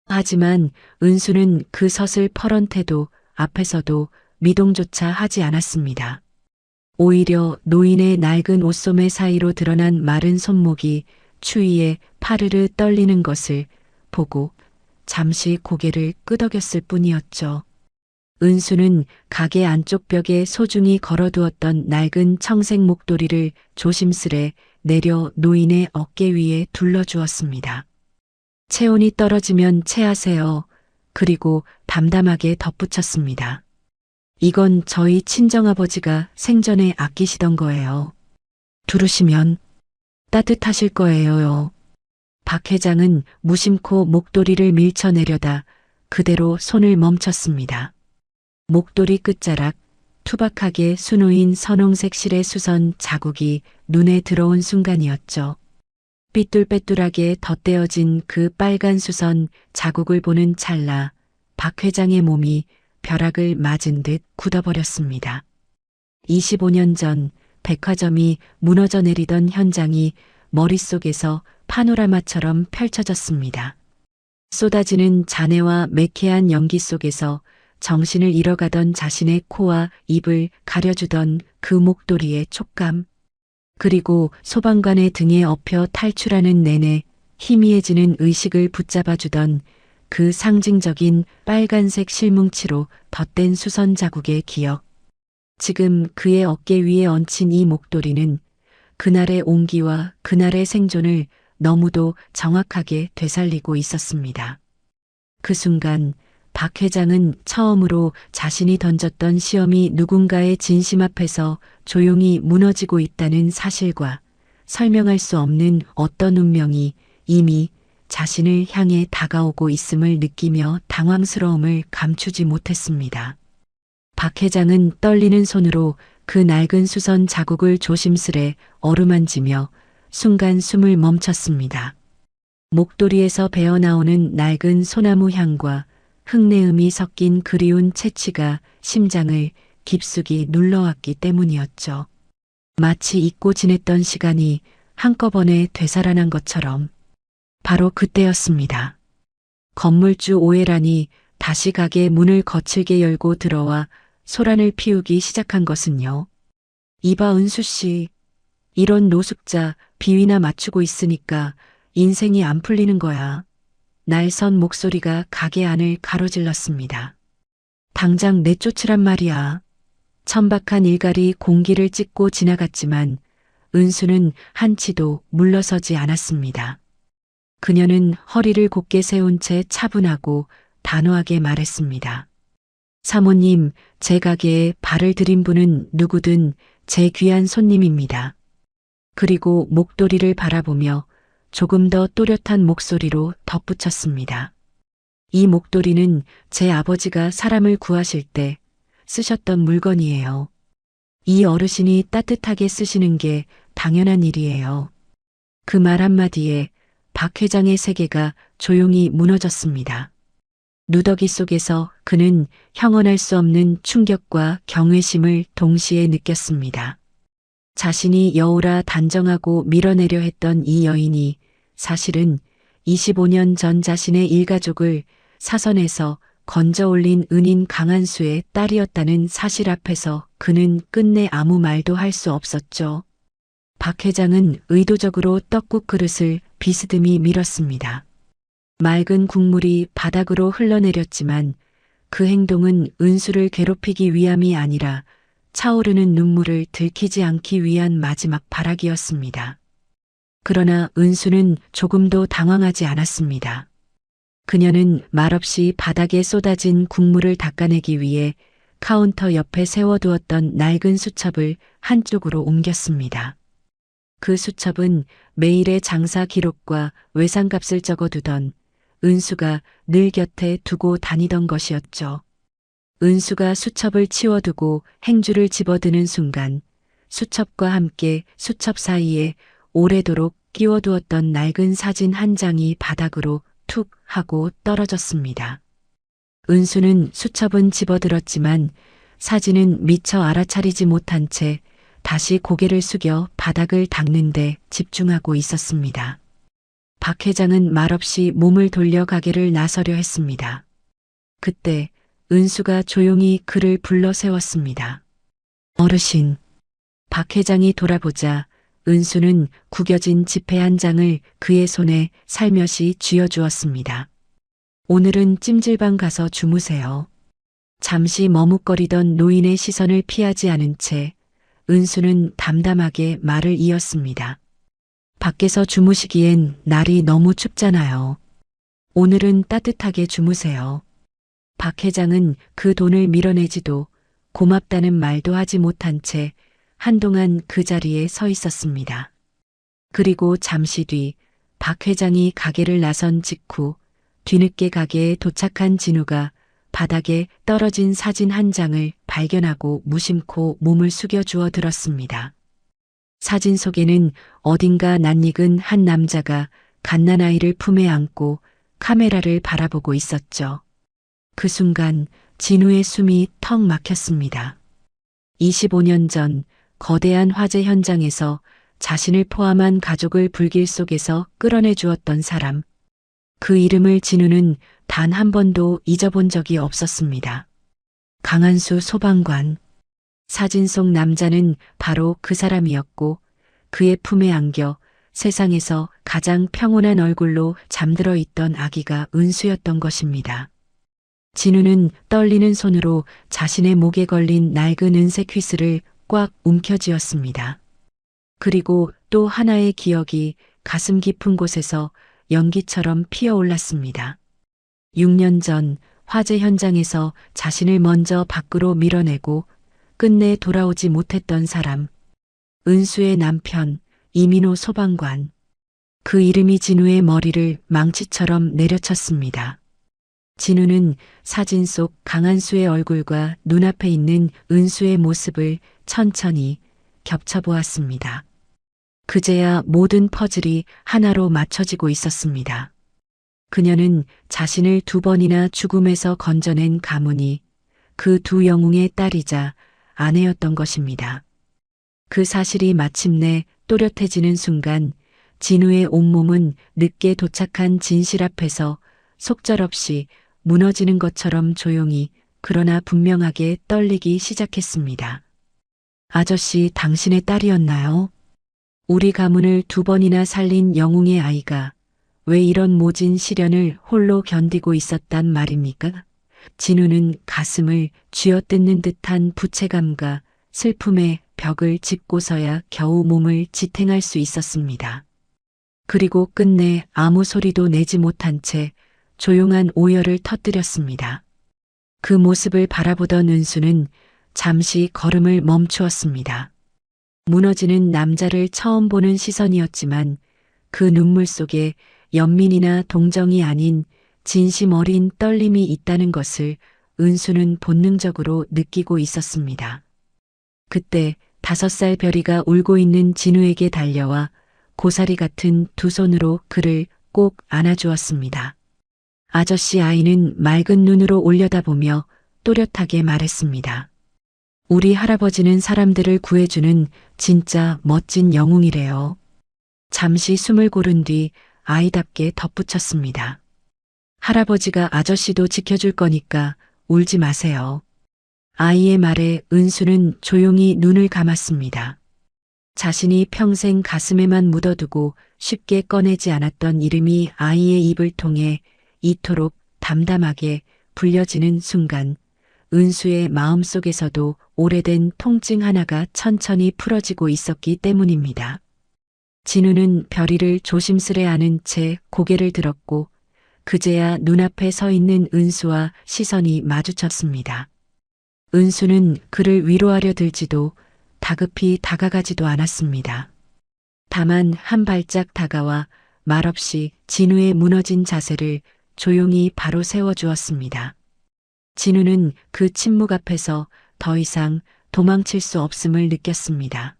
하지만 은수는 그 섯을 퍼런 태도 앞에서도 미동조차 하지 않았습니다. 오히려 노인의 낡은 옷소매 사이로 드러난 마른 손목이 추위에 파르르 떨리는 것을 보고 잠시 고개를 끄덕였을 뿐이었죠. 은수는 가게 안쪽 벽에 소중히 걸어두었던 낡은 청색 목도리를 조심스레 내려 노인의 어깨 위에 둘러주었습니다. 체온이 떨어지면 체하세요. 그리고 담담하게 덧붙였습니다. 이건 저희 친정아버지가 생전에 아끼시던 거예요. 두르시면 따뜻하실 거예요. 박 회장은 무심코 목도리를 밀쳐내려다 그대로 손을 멈췄습니다. 목도리 끝자락 투박하게 수놓인 선홍색 실의 수선 자국이 눈에 들어온 순간이었죠. 삐뚤빼뚤하게 덧대어진 그 빨간 수선 자국을 보는 찰나 박 회장의 몸이 벼락을 맞은 듯 굳어버렸습니다. 25년 전 백화점이 무너져 내리던 현장이 머릿속에서 파노라마처럼 펼쳐졌습니다. 쏟아지는 잔해와 매캐한 연기 속에서 정신을 잃어가던 자신의 코와 입을 가려주던 그 목도리의 촉감, 그리고 소방관의 등에 엎여 탈출하는 내내 희미해지는 의식을 붙잡아주던 그 상징적인 빨간색 실뭉치로 덧댄 수선 자국의 기억. 지금 그의 어깨 위에 얹힌 이 목도리는 그날의 온기와 그날의 생존을 너무도 정확하게 되살리고 있었습니다. 그 순간 박 회장은 처음으로 자신이 던졌던 시험이 누군가의 진심 앞에서 조용히 무너지고 있다는 사실과 설명할 수 없는 어떤 운명이 이미 자신을 향해 다가오고 있음을 느끼며 당황스러움을 감추지 못했습니다. 박 회장은 떨리는 손으로 그 낡은 수선 자국을 조심스레 어루만지며 순간 숨을 멈췄습니다. 목도리에서 배어나오는 낡은 소나무 향과 흙내음이 섞인 그리운 채취가 심장을 깊숙이 눌러왔기 때문이었죠. 마치 잊고 지냈던 시간이 한꺼번에 되살아난 것처럼 바로 그때였습니다. 건물주 오해란이 다시 가게 문을 거칠게 열고 들어와 소란을 피우기 시작한 것은요. 이봐 은수 씨, 이런 노숙자 비위나 맞추고 있으니까 인생이 안 풀리는 거야. 날선 목소리가 가게 안을 가로질렀습니다. 당장 내쫓으란 말이야. 천박한 일갈이 공기를 찢고 지나갔지만 은수는 한치도 물러서지 않았습니다. 그녀는 허리를 곧게 세운 채 차분하고 단호하게 말했습니다. 사모님, 제 가게에 발을 들인 분은 누구든 제 귀한 손님입니다. 그리고 목도리를 바라보며 조금 더 또렷한 목소리로 덧붙였습니다. 이 목도리는 제 아버지가 사람을 구하실 때 쓰셨던 물건이에요. 이 어르신이 따뜻하게 쓰시는 게 당연한 일이에요. 그 말 한마디에 박 회장의 세계가 조용히 무너졌습니다. 누더기 속에서 그는 형언할 수 없는 충격과 경외심을 동시에 느꼈습니다. 자신이 여우라 단정하고 밀어내려 했던 이 여인이 사실은 25년 전 자신의 일가족을 사선에서 건져 올린 은인 강한수의 딸이었다는 사실 앞에서 그는 끝내 아무 말도 할 수 없었죠. 박 회장은 의도적으로 떡국 그릇을 비스듬히 밀었습니다. 맑은 국물이 바닥으로 흘러내렸지만 그 행동은 은수를 괴롭히기 위함이 아니라 차오르는 눈물을 들키지 않기 위한 마지막 발악이었습니다. 그러나 은수는 조금도 당황하지 않았습니다. 그녀는 말없이 바닥에 쏟아진 국물을 닦아내기 위해 카운터 옆에 세워두었던 낡은 수첩을 한쪽으로 옮겼습니다. 그 수첩은 매일의 장사 기록과 외상값을 적어두던 은수가 늘 곁에 두고 다니던 것이었죠. 은수가 수첩을 치워두고 행주를 집어드는 순간 수첩과 함께 수첩 사이에 오래도록 끼워두었던 낡은 사진 한 장이 바닥으로 툭 하고 떨어졌습니다. 은수는 수첩은 집어들었지만 사진은 미처 알아차리지 못한 채 다시 고개를 숙여 바닥을 닦는데 집중하고 있었습니다. 박 회장은 말없이 몸을 돌려 가게를 나서려 했습니다. 그때 은수가 조용히 그를 불러 세웠습니다. 어르신. 박 회장이 돌아보자 은수는 구겨진 지폐 한 장을 그의 손에 살며시 쥐어주었습니다. 오늘은 찜질방 가서 주무세요. 잠시 머뭇거리던 노인의 시선을 피하지 않은 채 은수는 담담하게 말을 이었습니다. 밖에서 주무시기엔 날이 너무 춥잖아요. 오늘은 따뜻하게 주무세요. 박 회장은 그 돈을 밀어내지도 고맙다는 말도 하지 못한 채 한동안 그 자리에 서 있었습니다. 그리고 잠시 뒤 박 회장이 가게를 나선 직후 뒤늦게 가게에 도착한 진우가 바닥에 떨어진 사진 한 장을 발견하고 무심코 몸을 숙여 주워 들었습니다. 사진 속에는 어딘가 낯익은 한 남자가 갓난아이를 품에 안고 카메라를 바라보고 있었죠. 그 순간 진우의 숨이 턱 막혔습니다. 25년 전 거대한 화재 현장에서 자신을 포함한 가족을 불길 속에서 끌어내 주었던 사람. 그 이름을 진우는 단 한 번도 잊어본 적이 없었습니다. 강한수 소방관. 사진 속 남자는 바로 그 사람이었고 그의 품에 안겨 세상에서 가장 평온한 얼굴로 잠들어 있던 아기가 은수였던 것입니다. 진우는 떨리는 손으로 자신의 목에 걸린 낡은 은색 휘슬을 꽉 움켜쥐었습니다. 그리고 또 하나의 기억이 가슴 깊은 곳에서 연기처럼 피어올랐습니다. 6년 전 화재 현장에서 자신을 먼저 밖으로 밀어내고 끝내 돌아오지 못했던 사람. 은수의 남편 이민호 소방관. 그 이름이 진우의 머리를 망치처럼 내려쳤습니다. 진우는 사진 속 강한수의 얼굴과 눈앞에 있는 은수의 모습을 천천히 겹쳐보았습니다. 그제야 모든 퍼즐이 하나로 맞춰지고 있었습니다. 그녀는 자신을 2번이나 죽음에서 건져낸 가문이 그 두 영웅의 딸이자 아내였던 것입니다. 그 사실이 마침내 또렷해지는 순간 진우의 온몸은 늦게 도착한 진실 앞에서 속절없이 무너지는 것처럼 조용히 그러나 분명하게 떨리기 시작했습니다. 아저씨, 당신의 딸이었나요? 우리 가문을 2번이나 살린 영웅의 아이가 왜 이런 모진 시련을 홀로 견디고 있었단 말입니까? 진우는 가슴을 쥐어뜯는 듯한 부채감과 슬픔의 벽을 짚고서야 겨우 몸을 지탱할 수 있었습니다. 그리고 끝내 아무 소리도 내지 못한 채 조용한 오열을 터뜨렸습니다. 그 모습을 바라보던 은수는 잠시 걸음을 멈추었습니다. 무너지는 남자를 처음 보는 시선이었지만 그 눈물 속에 연민이나 동정이 아닌 진심 어린 떨림이 있다는 것을 은수는 본능적으로 느끼고 있었습니다. 그때 5살 별이가 울고 있는 진우에게 달려와 고사리 같은 두 손으로 그를 꼭 안아주었습니다. 아저씨, 아이는 맑은 눈으로 올려다보며 또렷하게 말했습니다. 우리 할아버지는 사람들을 구해주는 진짜 멋진 영웅이래요. 잠시 숨을 고른 뒤 아이답게 덧붙였습니다. 할아버지가 아저씨도 지켜줄 거니까 울지 마세요. 아이의 말에 은수는 조용히 눈을 감았습니다. 자신이 평생 가슴에만 묻어두고 쉽게 꺼내지 않았던 이름이 아이의 입을 통해 이토록 담담하게 불려지는 순간 은수의 마음속에서도 오래된 통증 하나가 천천히 풀어지고 있었기 때문입니다. 진우는 별이를 조심스레 안은 채 고개를 들었고 그제야 눈앞에 서 있는 은수와 시선이 마주쳤습니다. 은수는 그를 위로하려 들지도 다급히 다가가지도 않았습니다. 다만 한 발짝 다가와 말없이 진우의 무너진 자세를 조용히 바로 세워주었습니다. 진우는 그 침묵 앞에서 더 이상 도망칠 수 없음을 느꼈습니다.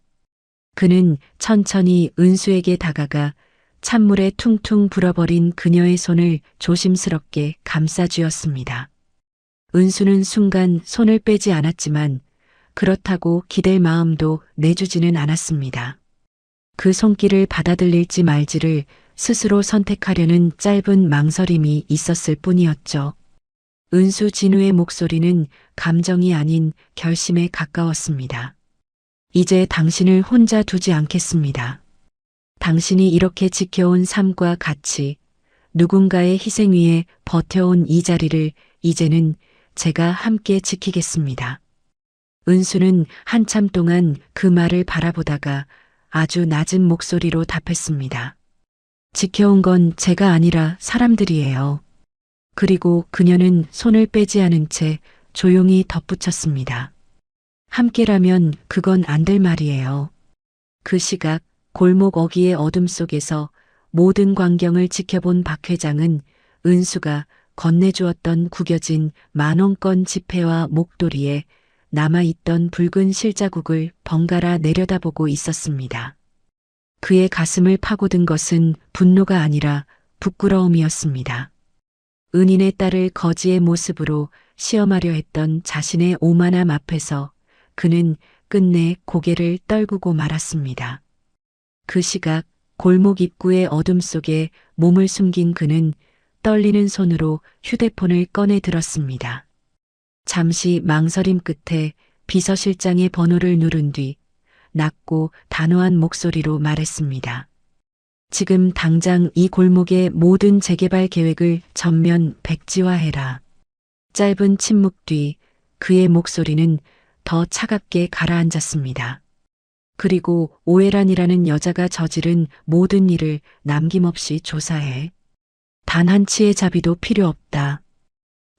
그는 천천히 은수에게 다가가 찬물에 퉁퉁 불어버린 그녀의 손을 조심스럽게 감싸쥐었습니다. 은수는 순간 손을 빼지 않았지만 그렇다고 기댈 마음도 내주지는 않았습니다. 그 손길을 받아들일지 말지를 스스로 선택하려는 짧은 망설임이 있었을 뿐이었죠. 은수 진우의 목소리는 감정이 아닌 결심에 가까웠습니다. 이제 당신을 혼자 두지 않겠습니다. 당신이 이렇게 지켜온 삶과 같이 누군가의 희생 위에 버텨온 이 자리를 이제는 제가 함께 지키겠습니다. 은수는 한참 동안 그 말을 바라보다가 아주 낮은 목소리로 답했습니다. 지켜온 건 제가 아니라 사람들이에요. 그리고 그녀는 손을 빼지 않은 채 조용히 덧붙였습니다. 함께라면 그건 안 될 말이에요. 그 시각 골목 어귀의 어둠 속에서 모든 광경을 지켜본 박 회장은 은수가 건네주었던 구겨진 만원권 지폐와 목도리에 남아있던 붉은 실자국을 번갈아 내려다보고 있었습니다. 그의 가슴을 파고든 것은 분노가 아니라 부끄러움이었습니다. 은인의 딸을 거지의 모습으로 시험하려 했던 자신의 오만함 앞에서 그는 끝내 고개를 떨구고 말았습니다. 그 시각 골목 입구의 어둠 속에 몸을 숨긴 그는 떨리는 손으로 휴대폰을 꺼내 들었습니다. 잠시 망설임 끝에 비서실장의 번호를 누른 뒤 낮고 단호한 목소리로 말했습니다. 지금 당장 이 골목의 모든 재개발 계획을 전면 백지화해라. 짧은 침묵 뒤 그의 목소리는 더 차갑게 가라앉았습니다. 그리고 오해란이라는 여자가 저지른 모든 일을 남김없이 조사해. 단 한 치의 자비도 필요 없다.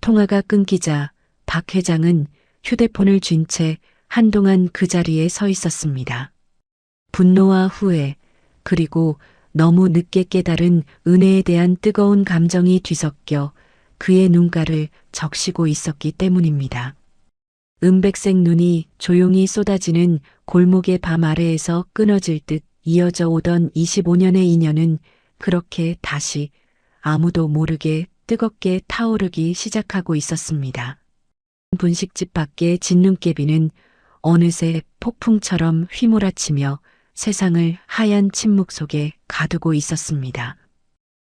통화가 끊기자 박 회장은 휴대폰을 쥔 채 한동안 그 자리에 서 있었습니다. 분노와 후회, 그리고 너무 늦게 깨달은 은혜에 대한 뜨거운 감정이 뒤섞여 그의 눈가를 적시고 있었기 때문입니다. 은백색 눈이 조용히 쏟아지는 골목의 밤 아래에서 끊어질 듯 이어져 오던 25년의 인연은 그렇게 다시 아무도 모르게 뜨겁게 타오르기 시작하고 있었습니다. 분식집 밖의 진눈깨비는 어느새 폭풍처럼 휘몰아치며 세상을 하얀 침묵 속에 가두고 있었습니다.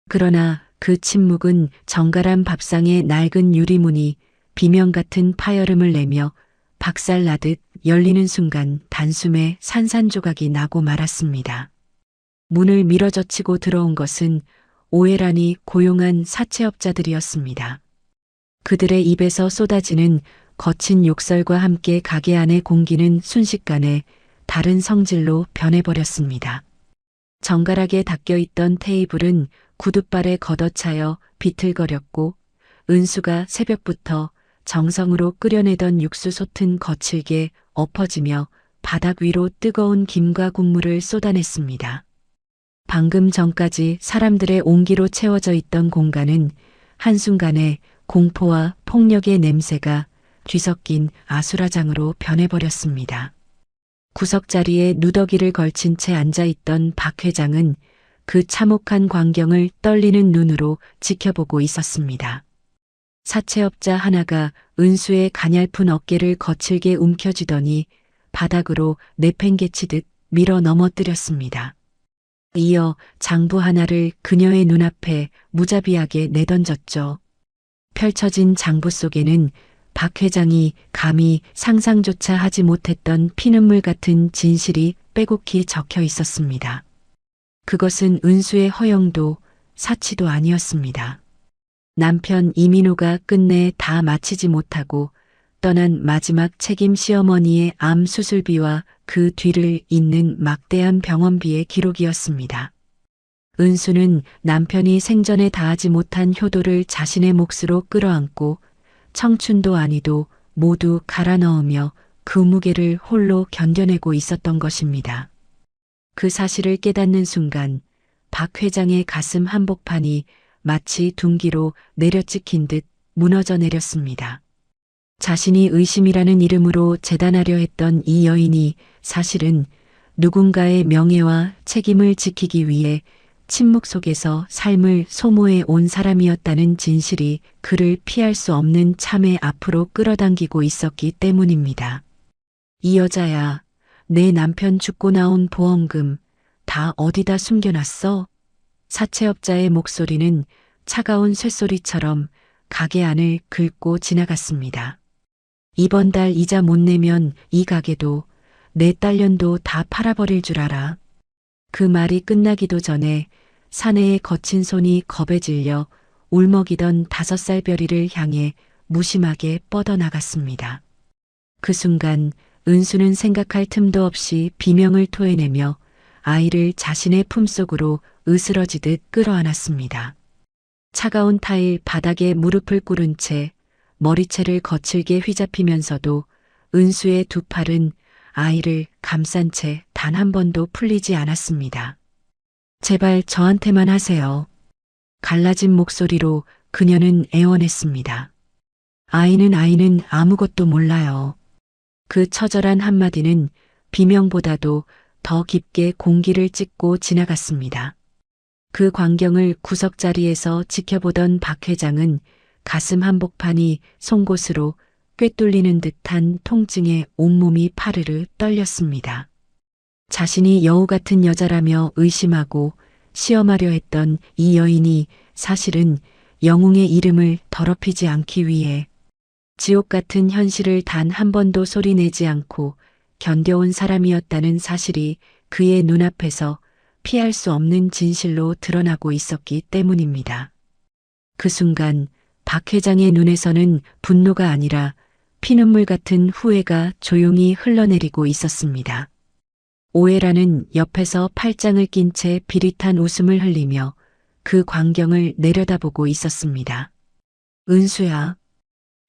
그러나 그 침묵은 정갈한 밥상의 낡은 유리문이 비명 같은 파열음을 내며 박살나듯 열리는 순간 단숨에 산산조각이 나고 말았습니다. 문을 밀어젖히고 들어온 것은 오해란이 고용한 사채업자들이었습니다. 그들의 입에서 쏟아지는 거친 욕설과 함께 가게 안의 공기는 순식간에 다른 성질로 변해버렸습니다. 정갈하게 닦여있던 테이블은 구둣발에 걷어차여 비틀거렸고 은수가 새벽부터 정성으로 끓여내던 육수 솥은 거칠게 엎어지며 바닥 위로 뜨거운 김과 국물을 쏟아냈습니다. 방금 전까지 사람들의 온기로 채워져 있던 공간은 한순간에 공포와 폭력의 냄새가 뒤섞인 아수라장으로 변해버렸습니다. 구석자리에 누더기를 걸친 채 앉아있던 박 회장은 그 참혹한 광경을 떨리는 눈으로 지켜보고 있었습니다. 사채업자 하나가 은수의 가냘픈 어깨를 거칠게 움켜쥐더니 바닥으로 내팽개치듯 밀어 넘어뜨렸습니다. 이어 장부 하나를 그녀의 눈앞에 무자비하게 내던졌죠. 펼쳐진 장부 속에는 박 회장이 감히 상상조차 하지 못했던 피눈물 같은 진실이 빼곡히 적혀 있었습니다. 그것은 은수의 허영도 사치도 아니었습니다. 남편 이민호가 끝내 다 마치지 못하고 떠난 마지막 책임 시어머니의 암 수술비와 그 뒤를 잇는 막대한 병원비의 기록이었습니다. 은수는 남편이 생전에 다하지 못한 효도를 자신의 몫으로 끌어안고 청춘도 아니도 모두 갈아 넣으며 그 무게를 홀로 견뎌내고 있었던 것입니다. 그 사실을 깨닫는 순간 박 회장의 가슴 한복판이 마치 둔기로 내려찍힌 듯 무너져 내렸습니다. 자신이 의심이라는 이름으로 재단하려 했던 이 여인이 사실은 누군가의 명예와 책임을 지키기 위해 침묵 속에서 삶을 소모해 온 사람이었다는 진실이 그를 피할 수 없는 참의 앞으로 끌어당기고 있었기 때문입니다. 이 여자야, 내 남편 죽고 나온 보험금 다 어디다 숨겨놨어? 사채업자의 목소리는 차가운 쇳소리처럼 가게 안을 긁고 지나갔습니다. 이번 달 이자 못 내면 이 가게도 내 딸년도 다 팔아버릴 줄 알아. 그 말이 끝나기도 전에 사내의 거친 손이 겁에 질려 울먹이던 5살 별이를 향해 무심하게 뻗어나갔습니다. 그 순간 은수는 생각할 틈도 없이 비명을 토해내며 아이를 자신의 품속으로 으스러지듯 끌어안았습니다. 차가운 타일 바닥에 무릎을 꿇은 채 머리채를 거칠게 휘잡히면서도 은수의 두 팔은 아이를 감싼 채 단 한 번도 풀리지 않았습니다. 제발 저한테만 하세요. 갈라진 목소리로 그녀는 애원했습니다. 아이는 아무것도 몰라요. 그 처절한 한마디는 비명보다도 더 깊게 공기를 찢고 지나갔습니다. 그 광경을 구석 자리에서 지켜보던 박 회장은 가슴 한복판이 송곳으로 꿰뚫리는 듯한 통증에 온몸이 파르르 떨렸습니다. 자신이 여우 같은 여자라며 의심하고 시험하려 했던 이 여인이 사실은 영웅의 이름을 더럽히지 않기 위해 지옥 같은 현실을 단 한 번도 소리내지 않고 견뎌온 사람이었다는 사실이 그의 눈앞에서 피할 수 없는 진실로 드러나고 있었기 때문입니다. 그 순간 박 회장의 눈에서는 분노가 아니라 피눈물 같은 후회가 조용히 흘러내리고 있었습니다. 오해라는 옆에서 팔짱을 낀 채 비릿한 웃음을 흘리며 그 광경을 내려다보고 있었습니다. 은수야.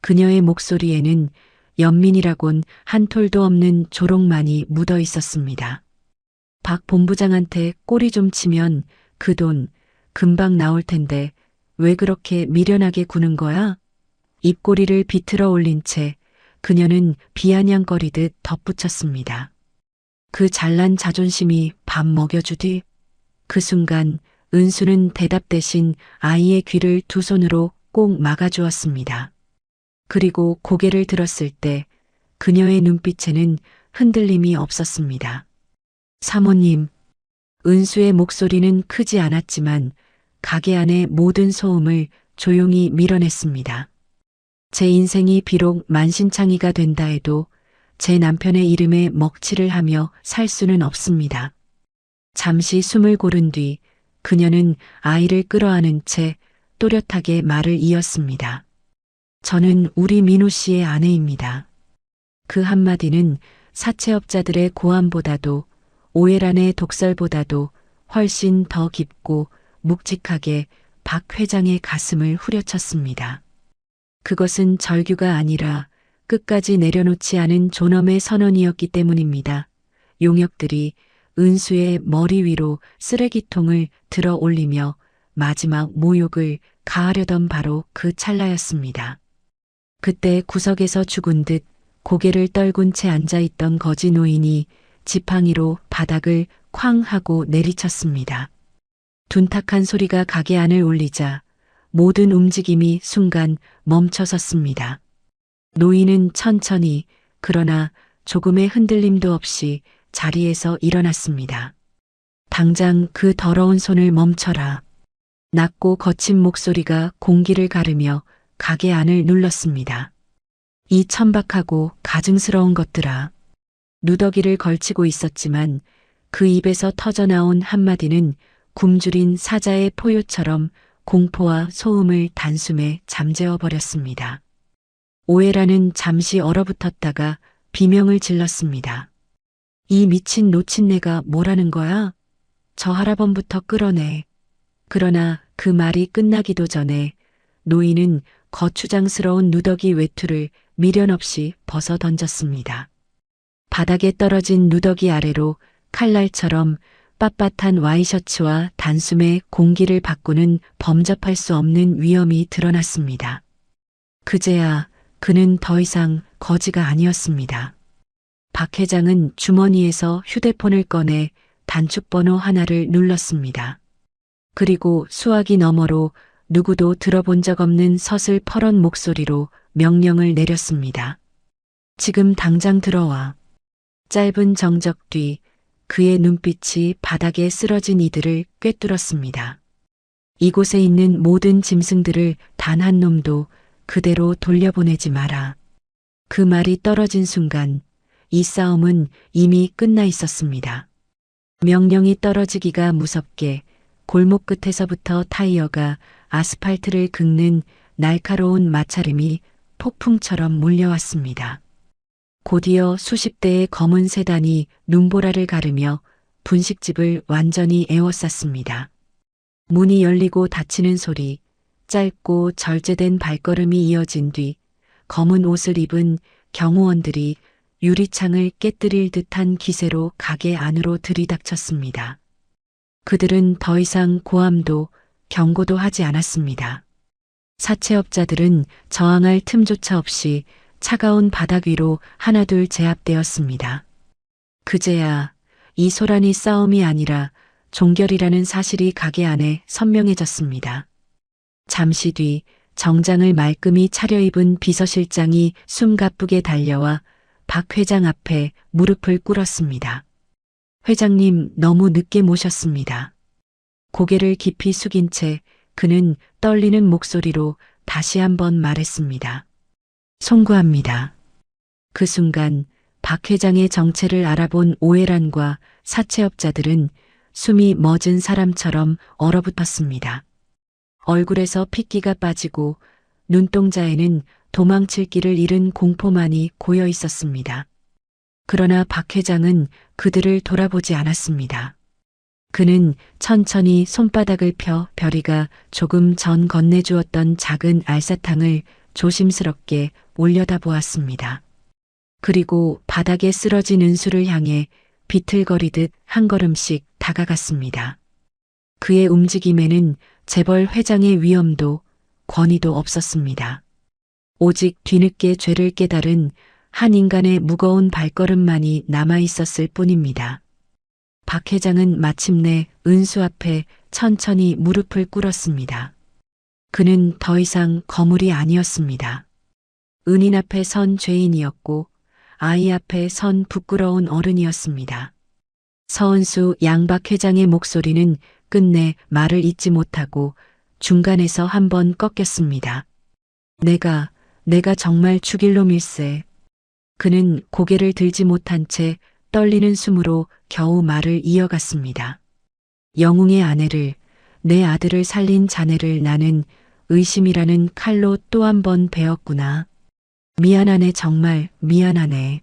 그녀의 목소리에는 연민이라곤 한 톨도 없는 조롱만이 묻어 있었습니다. 박 본부장한테 꼬리 좀 치면 그 돈 금방 나올 텐데 왜 그렇게 미련하게 구는 거야? 입꼬리를 비틀어 올린 채 그녀는 비아냥거리듯 덧붙였습니다. 그 잘난 자존심이 밥 먹여주디? 그 순간 은수는 대답 대신 아이의 귀를 두 손으로 꼭 막아주었습니다. 그리고 고개를 들었을 때 그녀의 눈빛에는 흔들림이 없었습니다. 사모님, 은수의 목소리는 크지 않았지만 가게 안의 모든 소음을 조용히 밀어냈습니다. 제 인생이 비록 만신창이가 된다 해도 제 남편의 이름에 먹칠을 하며 살 수는 없습니다. 잠시 숨을 고른 뒤 그녀는 아이를 끌어안은 채 또렷하게 말을 이었습니다. 저는 우리 민호 씨의 아내입니다. 그 한마디는 사채업자들의 고함보다도 오해란의 독설보다도 훨씬 더 깊고 묵직하게 박 회장의 가슴을 후려쳤습니다. 그것은 절규가 아니라 끝까지 내려놓지 않은 존엄의 선언이었기 때문입니다. 용역들이 은수의 머리 위로 쓰레기통을 들어 올리며 마지막 모욕을 가하려던 바로 그 찰나였습니다. 그때 구석에서 죽은 듯 고개를 떨군 채 앉아있던 거지 노인이 지팡이로 바닥을 쾅 하고 내리쳤습니다. 둔탁한 소리가 가게 안을 울리자 모든 움직임이 순간 멈춰섰습니다. 노인은 천천히 그러나 조금의 흔들림도 없이 자리에서 일어났습니다. 당장 그 더러운 손을 멈춰라. 낮고 거친 목소리가 공기를 가르며 가게 안을 눌렀습니다. 이 천박하고 가증스러운 것들아. 누더기를 걸치고 있었지만 그 입에서 터져나온 한마디는 굶주린 사자의 포효처럼 공포와 소음을 단숨에 잠재워 버렸습니다. 오해라는 잠시 얼어붙었다가 비명을 질렀습니다. 이 미친 노친네가 뭐라는 거야? 저 할아범부터 끌어내. 그러나 그 말이 끝나기도 전에 노인은 거추장스러운 누더기 외투를 미련 없이 벗어 던졌습니다. 바닥에 떨어진 누더기 아래로 칼날처럼 빳빳한 와이셔츠와 단숨에 공기를 바꾸는 범접할 수 없는 위험이 드러났습니다. 그제야 그는 더 이상 거지가 아니었습니다. 박 회장은 주머니에서 휴대폰을 꺼내 단축번호 하나를 눌렀습니다. 그리고 수화기 너머로 누구도 들어본 적 없는 서슬퍼런 목소리로 명령을 내렸습니다. 지금 당장 들어와. 짧은 정적 뒤 그의 눈빛이 바닥에 쓰러진 이들을 꿰뚫었습니다. 이곳에 있는 모든 짐승들을 단 한 놈도 그대로 돌려보내지 마라. 그 말이 떨어진 순간 이 싸움은 이미 끝나 있었습니다. 명령이 떨어지기가 무섭게 골목 끝에서부터 타이어가 아스팔트를 긁는 날카로운 마찰음이 폭풍처럼 몰려왔습니다. 곧이어 수십 대의 검은 세단이 눈보라를 가르며 분식집을 완전히 에워쌌습니다. 문이 열리고 닫히는 소리, 짧고 절제된 발걸음이 이어진 뒤 검은 옷을 입은 경호원들이 유리창을 깨뜨릴 듯한 기세로 가게 안으로 들이닥쳤습니다. 그들은 더 이상 고함도 경고도 하지 않았습니다. 사채업자들은 저항할 틈조차 없이 차가운 바닥 위로 하나둘 제압되었습니다. 그제야 이 소란이 싸움이 아니라 종결이라는 사실이 가게 안에 선명해졌습니다. 잠시 뒤 정장을 말끔히 차려입은 비서실장이 숨가쁘게 달려와 박 회장 앞에 무릎을 꿇었습니다. 회장님, 너무 늦게 모셨습니다. 고개를 깊이 숙인 채 그는 떨리는 목소리로 다시 한번 말했습니다. 송구합니다. 그 순간 박 회장의 정체를 알아본 오해란과 사채업자들은 숨이 멎은 사람처럼 얼어붙었습니다. 얼굴에서 핏기가 빠지고 눈동자에는 도망칠 길을 잃은 공포만이 고여 있었습니다. 그러나 박 회장은 그들을 돌아보지 않았습니다. 그는 천천히 손바닥을 펴 별이가 조금 전 건네주었던 작은 알사탕을 조심스럽게 올려다보았습니다. 그리고 바닥에 쓰러진 은수를 향해 비틀거리듯 한 걸음씩 다가갔습니다. 그의 움직임에는 재벌 회장의 위엄도 권위도 없었습니다. 오직 뒤늦게 죄를 깨달은 한 인간의 무거운 발걸음만이 남아있었을 뿐입니다. 박 회장은 마침내 은수 앞에 천천히 무릎을 꿇었습니다. 그는 더 이상 거물이 아니었습니다. 은인 앞에 선 죄인이었고 아이 앞에 선 부끄러운 어른이었습니다. 서은수 양박 회장의 목소리는 끝내 말을 잇지 못하고 중간에서 한번 꺾였습니다. 내가 정말 죽일 놈일세. 그는 고개를 들지 못한 채 떨리는 숨으로 겨우 말을 이어갔습니다. 영웅의 아내를, 내 아들을 살린 자네를 나는 의심이라는 칼로 또 한 번 베었구나. 미안하네, 정말 미안하네.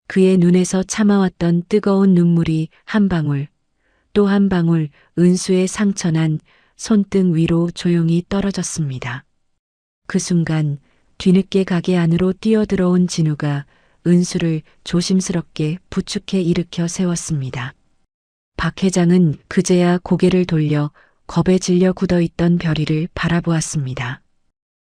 그의 눈에서 참아왔던 뜨거운 눈물이 한 방울, 또 한 방울 은수의 상처난 손등 위로 조용히 떨어졌습니다. 그 순간 뒤늦게 가게 안으로 뛰어들어온 진우가 은수를 조심스럽게 부축해 일으켜 세웠습니다. 박 회장은 그제야 고개를 돌려 겁에 질려 굳어있던 별이를 바라보았습니다.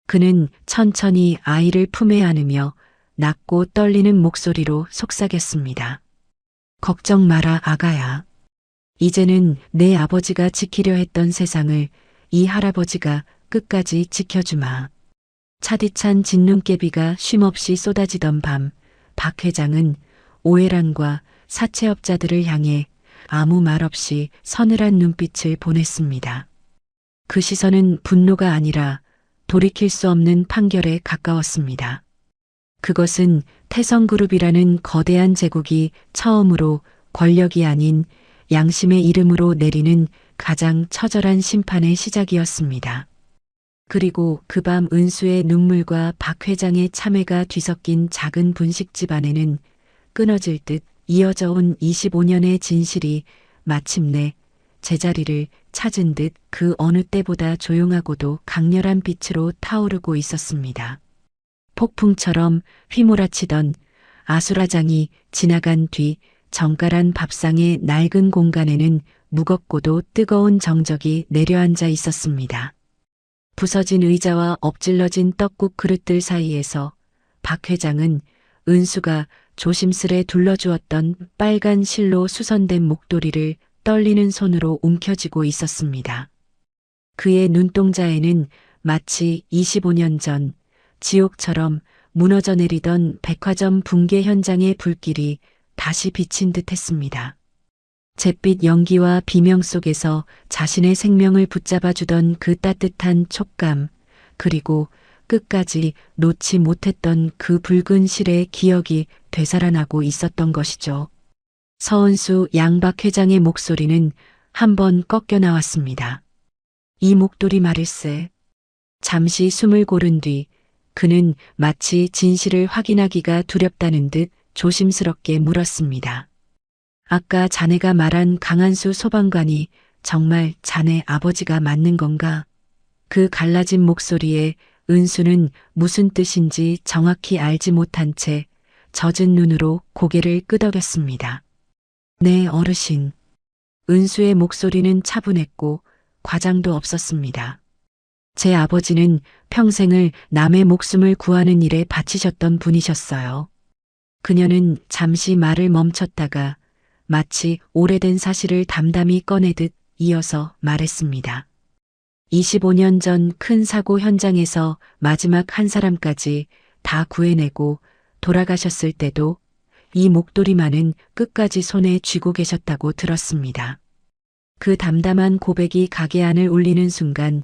그는 천천히 아이를 품에 안으며 낮고 떨리는 목소리로 속삭였습니다. 걱정 마라, 아가야. 이제는 내 아버지가 지키려 했던 세상을 이 할아버지가 끝까지 지켜주마. 차디찬 진눈깨비가 쉼없이 쏟아지던 밤, 박 회장은 오해란과 사채업자들을 향해 아무 말 없이 서늘한 눈빛을 보냈습니다. 그 시선은 분노가 아니라 돌이킬 수 없는 판결에 가까웠습니다. 그것은 태성그룹이라는 거대한 제국이 처음으로 권력이 아닌 양심의 이름으로 내리는 가장 처절한 심판의 시작이었습니다. 그리고 그 밤 은수의 눈물과 박 회장의 참회가 뒤섞인 작은 분식집 안에는 끊어질 듯 이어져 온 25년의 진실이 마침내 제자리를 찾은 듯 그 어느 때보다 조용하고도 강렬한 빛으로 타오르고 있었습니다. 폭풍처럼 휘몰아치던 아수라장이 지나간 뒤 정갈한 밥상의 낡은 공간에는 무겁고도 뜨거운 정적이 내려앉아 있었습니다. 부서진 의자와 엎질러진 떡국 그릇들 사이에서 박 회장은 은수가 조심스레 둘러주었던 빨간 실로 수선된 목도리를 떨리는 손으로 움켜쥐고 있었습니다. 그의 눈동자에는 마치 25년 전 지옥처럼 무너져 내리던 백화점 붕괴 현장의 불길이 다시 비친 듯 했습니다. 잿빛 연기와 비명 속에서 자신의 생명을 붙잡아 주던 그 따뜻한 촉감, 그리고 끝까지 놓지 못했던 그 붉은 실의 기억이 되살아나고 있었던 것이죠. 서은수 양박 회장의 목소리는 한번 꺾여 나왔습니다. 이 목도리 말일세. 잠시 숨을 고른 뒤 그는 마치 진실을 확인하기가 두렵다는 듯 조심스럽게 물었습니다. 아까 자네가 말한 강한수 소방관이 정말 자네 아버지가 맞는 건가? 그 갈라진 목소리에 은수는 무슨 뜻인지 정확히 알지 못한 채 젖은 눈으로 고개를 끄덕였습니다. 네, 어르신. 은수의 목소리는 차분했고 과장도 없었습니다. 제 아버지는 평생을 남의 목숨을 구하는 일에 바치셨던 분이셨어요. 그녀는 잠시 말을 멈췄다가 마치 오래된 사실을 담담히 꺼내듯 이어서 말했습니다. 25년 전 큰 사고 현장에서 마지막 한 사람까지 다 구해내고 돌아가셨을 때도 이 목도리만은 끝까지 손에 쥐고 계셨다고 들었습니다. 그 담담한 고백이 가게 안을 울리는 순간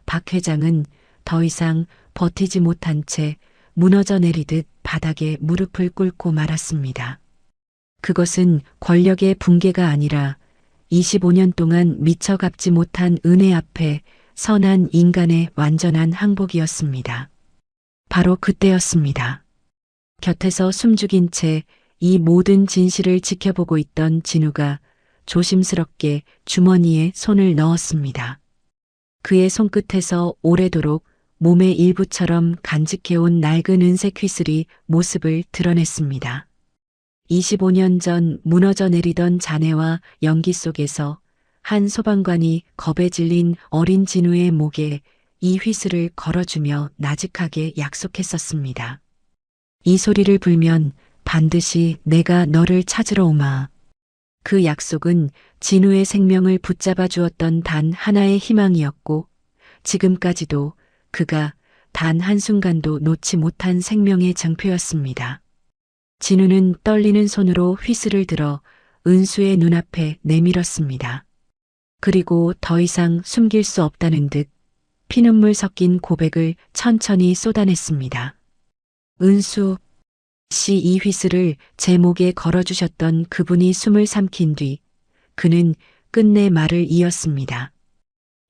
박 회장은 더 이상 버티지 못한 채 무너져 내리듯 바닥에 무릎을 꿇고 말았습니다. 그것은 권력의 붕괴가 아니라 25년 동안 미처 갚지 못한 은혜 앞에 선한 인간의 완전한 항복이었습니다. 바로 그때였습니다. 곁에서 숨죽인 채 이 모든 진실을 지켜보고 있던 진우가 조심스럽게 주머니에 손을 넣었습니다. 그의 손끝에서 오래도록 몸의 일부처럼 간직해온 낡은 은색 휘슬이 모습을 드러냈습니다. 25년 전 무너져 내리던 잔해와 연기 속에서 한 소방관이 겁에 질린 어린 진우의 목에 이 휘슬을 걸어주며 나직하게 약속했었습니다. 이 소리를 불면 반드시 내가 너를 찾으러 오마. 그 약속은 진우의 생명을 붙잡아 주었던 단 하나의 희망이었고 지금까지도 그가 단 한순간도 놓지 못한 생명의 증표였습니다. 진우는 떨리는 손으로 휘슬을 들어 은수의 눈앞에 내밀었습니다. 그리고 더 이상 숨길 수 없다는 듯 피눈물 섞인 고백을 천천히 쏟아냈습니다. 은수 씨, 이 휘슬을 제 목에 걸어주셨던 그분이 숨을 삼킨 뒤 그는 끝내 말을 이었습니다.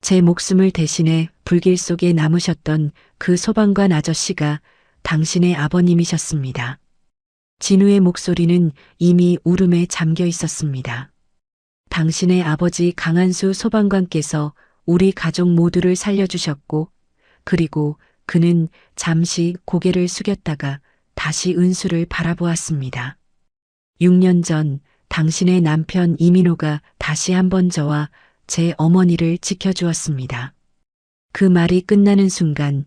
제 목숨을 대신해 불길 속에 남으셨던 그 소방관 아저씨가 당신의 아버님이셨습니다. 진우의 목소리는 이미 울음에 잠겨 있었습니다. 당신의 아버지 강한수 소방관께서 우리 가족 모두를 살려주셨고, 그리고 그는 잠시 고개를 숙였다가 다시 은수를 바라보았습니다. 6년 전 당신의 남편 이민호가 다시 한번 저와 제 어머니를 지켜주었습니다. 그 말이 끝나는 순간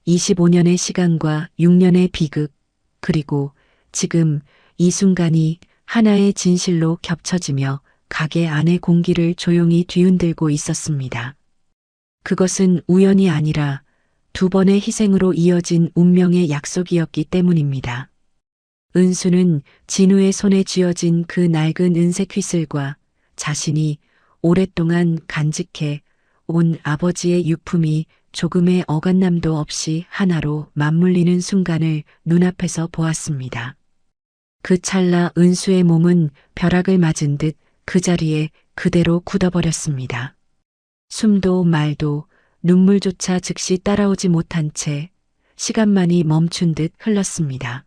25년의 시간과 6년의 비극, 그리고 지금 이 순간이 하나의 진실로 겹쳐지며 가게 안의 공기를 조용히 뒤흔들고 있었습니다. 그것은 우연이 아니라 두 번의 희생으로 이어진 운명의 약속이었기 때문입니다. 은수는 진우의 손에 쥐어진 그 낡은 은색 휘슬과 자신이 오랫동안 간직해 온 아버지의 유품이 조금의 어간남도 없이 하나로 맞물리는 순간을 눈앞에서 보았습니다. 그 찰나 은수의 몸은 벼락을 맞은 듯 그 자리에 그대로 굳어버렸습니다. 숨도 말도 눈물조차 즉시 따라오지 못한 채 시간만이 멈춘 듯 흘렀습니다.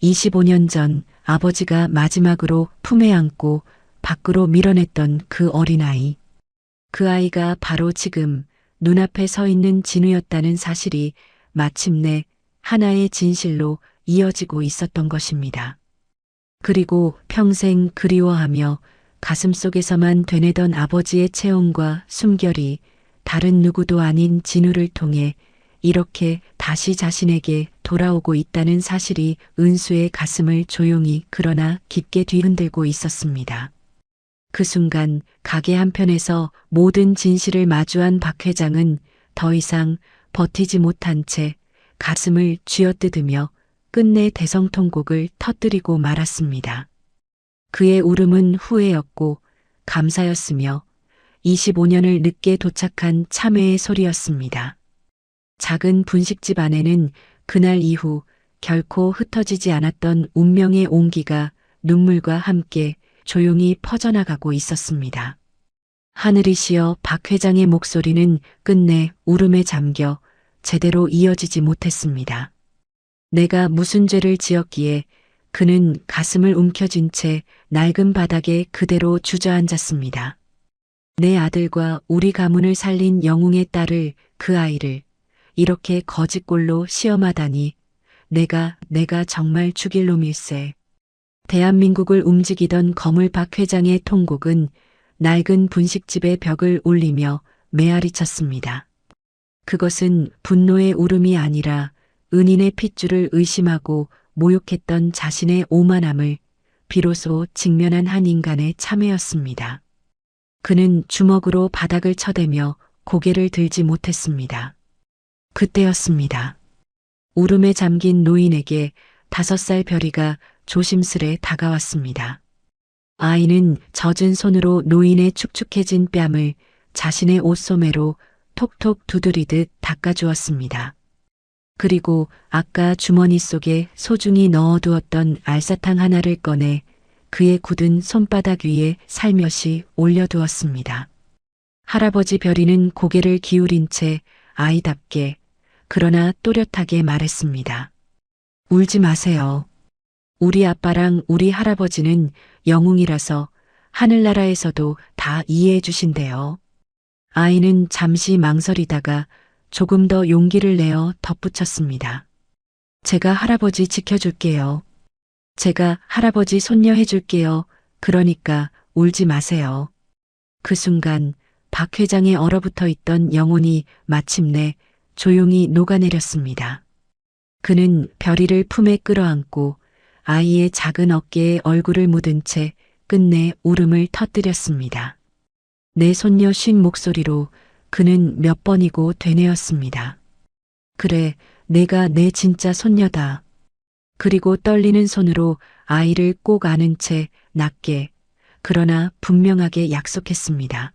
25년 전 아버지가 마지막으로 품에 안고 밖으로 밀어냈던 그 어린아이. 그 아이가 바로 지금 눈앞에 서 있는 진우였다는 사실이 마침내 하나의 진실로 이어지고 있었던 것입니다. 그리고 평생 그리워하며 가슴속에서만 되뇌던 아버지의 체온과 숨결이 다른 누구도 아닌 진우를 통해 이렇게 다시 자신에게 돌아오고 있다는 사실이 은수의 가슴을 조용히 그러나 깊게 뒤흔들고 있었습니다. 그 순간 가게 한편에서 모든 진실을 마주한 박 회장은 더 이상 버티지 못한 채 가슴을 쥐어뜯으며 끝내 대성통곡을 터뜨리고 말았습니다. 그의 울음은 후회였고 감사였으며 25년을 늦게 도착한 참회의 소리였습니다. 작은 분식집 안에는 그날 이후 결코 흩어지지 않았던 운명의 온기가 눈물과 함께 조용히 퍼져나가고 있었습니다. 하늘이 시어 박 회장의 목소리는 끝내 울음에 잠겨 제대로 이어지지 못했습니다. 내가 무슨 죄를 지었기에 그는 가슴을 움켜쥔 채 낡은 바닥에 그대로 주저앉았습니다. 내 아들과 우리 가문을 살린 영웅의 딸을, 그 아이를 이렇게 거짓골로 시험하다니 내가 정말 죽일 놈일세. 대한민국을 움직이던 거물 박 회장의 통곡은 낡은 분식집의 벽을 울리며 메아리 쳤습니다. 그것은 분노의 울음이 아니라 은인의 핏줄을 의심하고 모욕했던 자신의 오만함을 비로소 직면한 한 인간의 참회였습니다. 그는 주먹으로 바닥을 쳐대며 고개를 들지 못했습니다. 그때였습니다. 울음에 잠긴 노인에게 5살 별이가 조심스레 다가왔습니다. 아이는 젖은 손으로 노인의 축축해진 뺨을 자신의 옷소매로 톡톡 두드리듯 닦아주었습니다. 그리고 아까 주머니 속에 소중히 넣어두었던 알사탕 하나를 꺼내 그의 굳은 손바닥 위에 살며시 올려두었습니다. 할아버지 별이는 고개를 기울인 채 아이답게 그러나 또렷하게 말했습니다. 울지 마세요. 우리 아빠랑 우리 할아버지는 영웅이라서 하늘나라에서도 다 이해해 주신대요. 아이는 잠시 망설이다가 조금 더 용기를 내어 덧붙였습니다. 제가 할아버지 지켜줄게요. 제가 할아버지 손녀 해줄게요. 그러니까 울지 마세요. 그 순간 박 회장의 얼어붙어 있던 영혼이 마침내 조용히 녹아내렸습니다. 그는 별이를 품에 끌어안고 아이의 작은 어깨에 얼굴을 묻은 채 끝내 울음을 터뜨렸습니다. 내 손녀 쉰 목소리로 그는 몇 번이고 되뇌었습니다. 그래, 내가 내 진짜 손녀다. 그리고 떨리는 손으로 아이를 꼭 안은 채 낮게 그러나 분명하게 약속했습니다.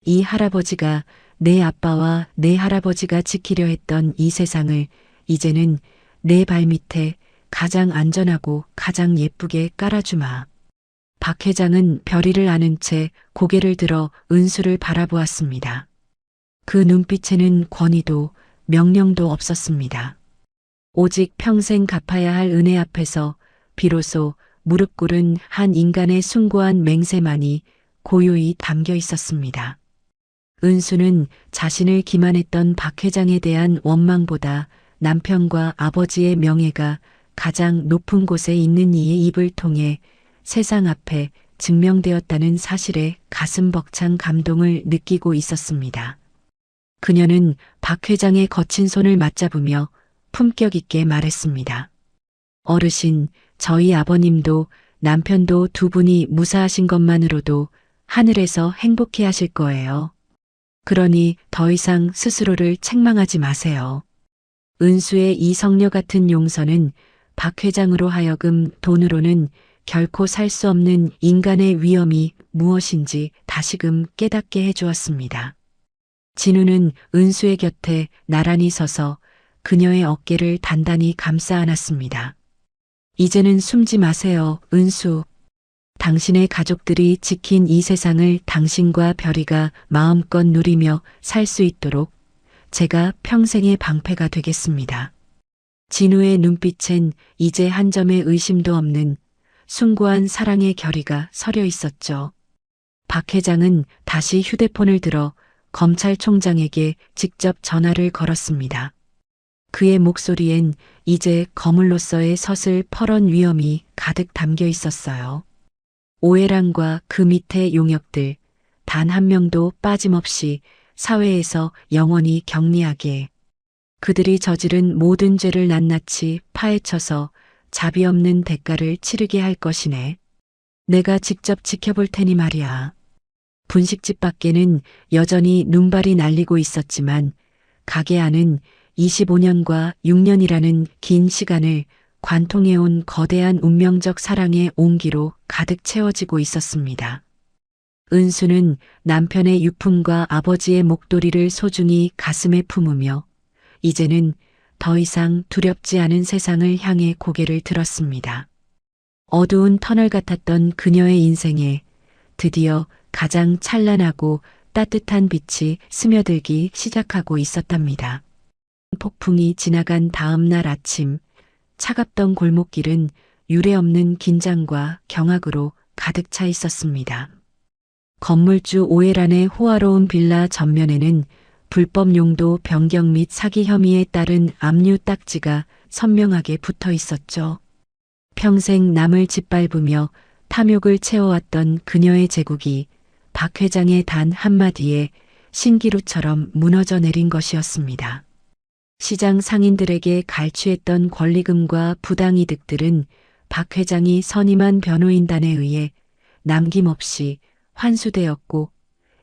이 할아버지가 내 아빠와 내 할아버지가 지키려 했던 이 세상을 이제는 내 발밑에 가장 안전하고 가장 예쁘게 깔아주마. 박 회장은 별이를 안은 채 고개를 들어 은수를 바라보았습니다. 그 눈빛에는 권위도 명령도 없었습니다. 오직 평생 갚아야 할 은혜 앞에서 비로소 무릎 꿇은 한 인간의 숭고한 맹세만이 고요히 담겨 있었습니다. 은수는 자신을 기만했던 박 회장에 대한 원망보다 남편과 아버지의 명예가 가장 높은 곳에 있는 이의 입을 통해 세상 앞에 증명되었다는 사실에 가슴 벅찬 감동을 느끼고 있었습니다. 그녀는 박 회장의 거친 손을 맞잡으며 품격 있게 말했습니다. 어르신, 저희 아버님도 남편도 두 분이 무사하신 것만으로도 하늘에서 행복해 하실 거예요. 그러니 더 이상 스스로를 책망하지 마세요. 은수의 이 성녀 같은 용서는 박 회장으로 하여금 돈으로는 결코 살 수 없는 인간의 위험이 무엇인지 다시금 깨닫게 해주었습니다. 진우는 은수의 곁에 나란히 서서 그녀의 어깨를 단단히 감싸 안았습니다. 이제는 숨지 마세요, 은수. 당신의 가족들이 지킨 이 세상을 당신과 별이가 마음껏 누리며 살 수 있도록 제가 평생의 방패가 되겠습니다. 진우의 눈빛엔 이제 한 점의 의심도 없는 숭고한 사랑의 결의가 서려 있었죠. 박 회장은 다시 휴대폰을 들어 검찰총장에게 직접 전화를 걸었습니다. 그의 목소리엔 이제 거물로서의 서슬 퍼런 위험이 가득 담겨 있었어요. 오해랑과 그 밑의 용역들, 단 한 명도 빠짐없이 사회에서 영원히 격리하게. 그들이 저지른 모든 죄를 낱낱이 파헤쳐서 자비 없는 대가를 치르게 할 것이네. 내가 직접 지켜볼 테니 말이야. 분식집 밖에는 여전히 눈발이 날리고 있었지만 가게 안은 25년과 6년이라는 긴 시간을 관통해온 거대한 운명적 사랑의 온기로 가득 채워지고 있었습니다. 은수는 남편의 유품과 아버지의 목도리를 소중히 가슴에 품으며 이제는 더 이상 두렵지 않은 세상을 향해 고개를 들었습니다. 어두운 터널 같았던 그녀의 인생에 드디어 가장 찬란하고 따뜻한 빛이 스며들기 시작하고 있었답니다. 폭풍이 지나간 다음 날 아침, 차갑던 골목길은 유례없는 긴장과 경악으로 가득 차 있었습니다. 건물주 오해란의 호화로운 빌라 전면에는 불법 용도 변경 및 사기 혐의에 따른 압류 딱지가 선명하게 붙어 있었죠. 평생 남을 짓밟으며 탐욕을 채워왔던 그녀의 제국이 박 회장의 단 한마디에 신기루처럼 무너져 내린 것이었습니다. 시장 상인들에게 갈취했던 권리금과 부당이득들은 박 회장이 선임한 변호인단에 의해 남김없이 환수되었고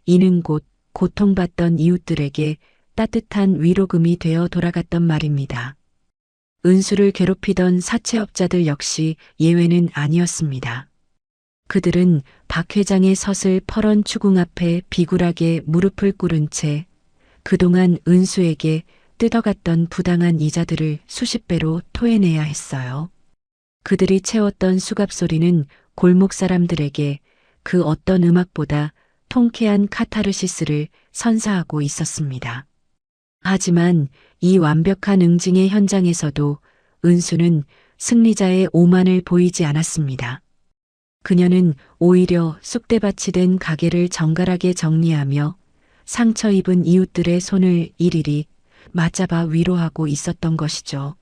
이는 곧 고통받던 이웃들에게 따뜻한 위로금이 되어 돌아갔던 말입니다. 은수를 괴롭히던 사채업자들 역시 예외는 아니었습니다. 그들은 박 회장의 서슬 퍼런 추궁 앞에 비굴하게 무릎을 꿇은 채 그동안 은수에게 뜯어갔던 부당한 이자들을 수십 배로 토해내야 했어요. 그들이 채웠던 수갑 소리는 골목 사람들에게 그 어떤 음악보다 통쾌한 카타르시스를 선사하고 있었습니다. 하지만 이 완벽한 응징의 현장에서도 은수는 승리자의 오만을 보이지 않았습니다. 그녀는 오히려 쑥대밭이 된 가게를 정갈하게 정리하며 상처 입은 이웃들의 손을 일일이 맞잡아 위로하고 있었던 것이죠.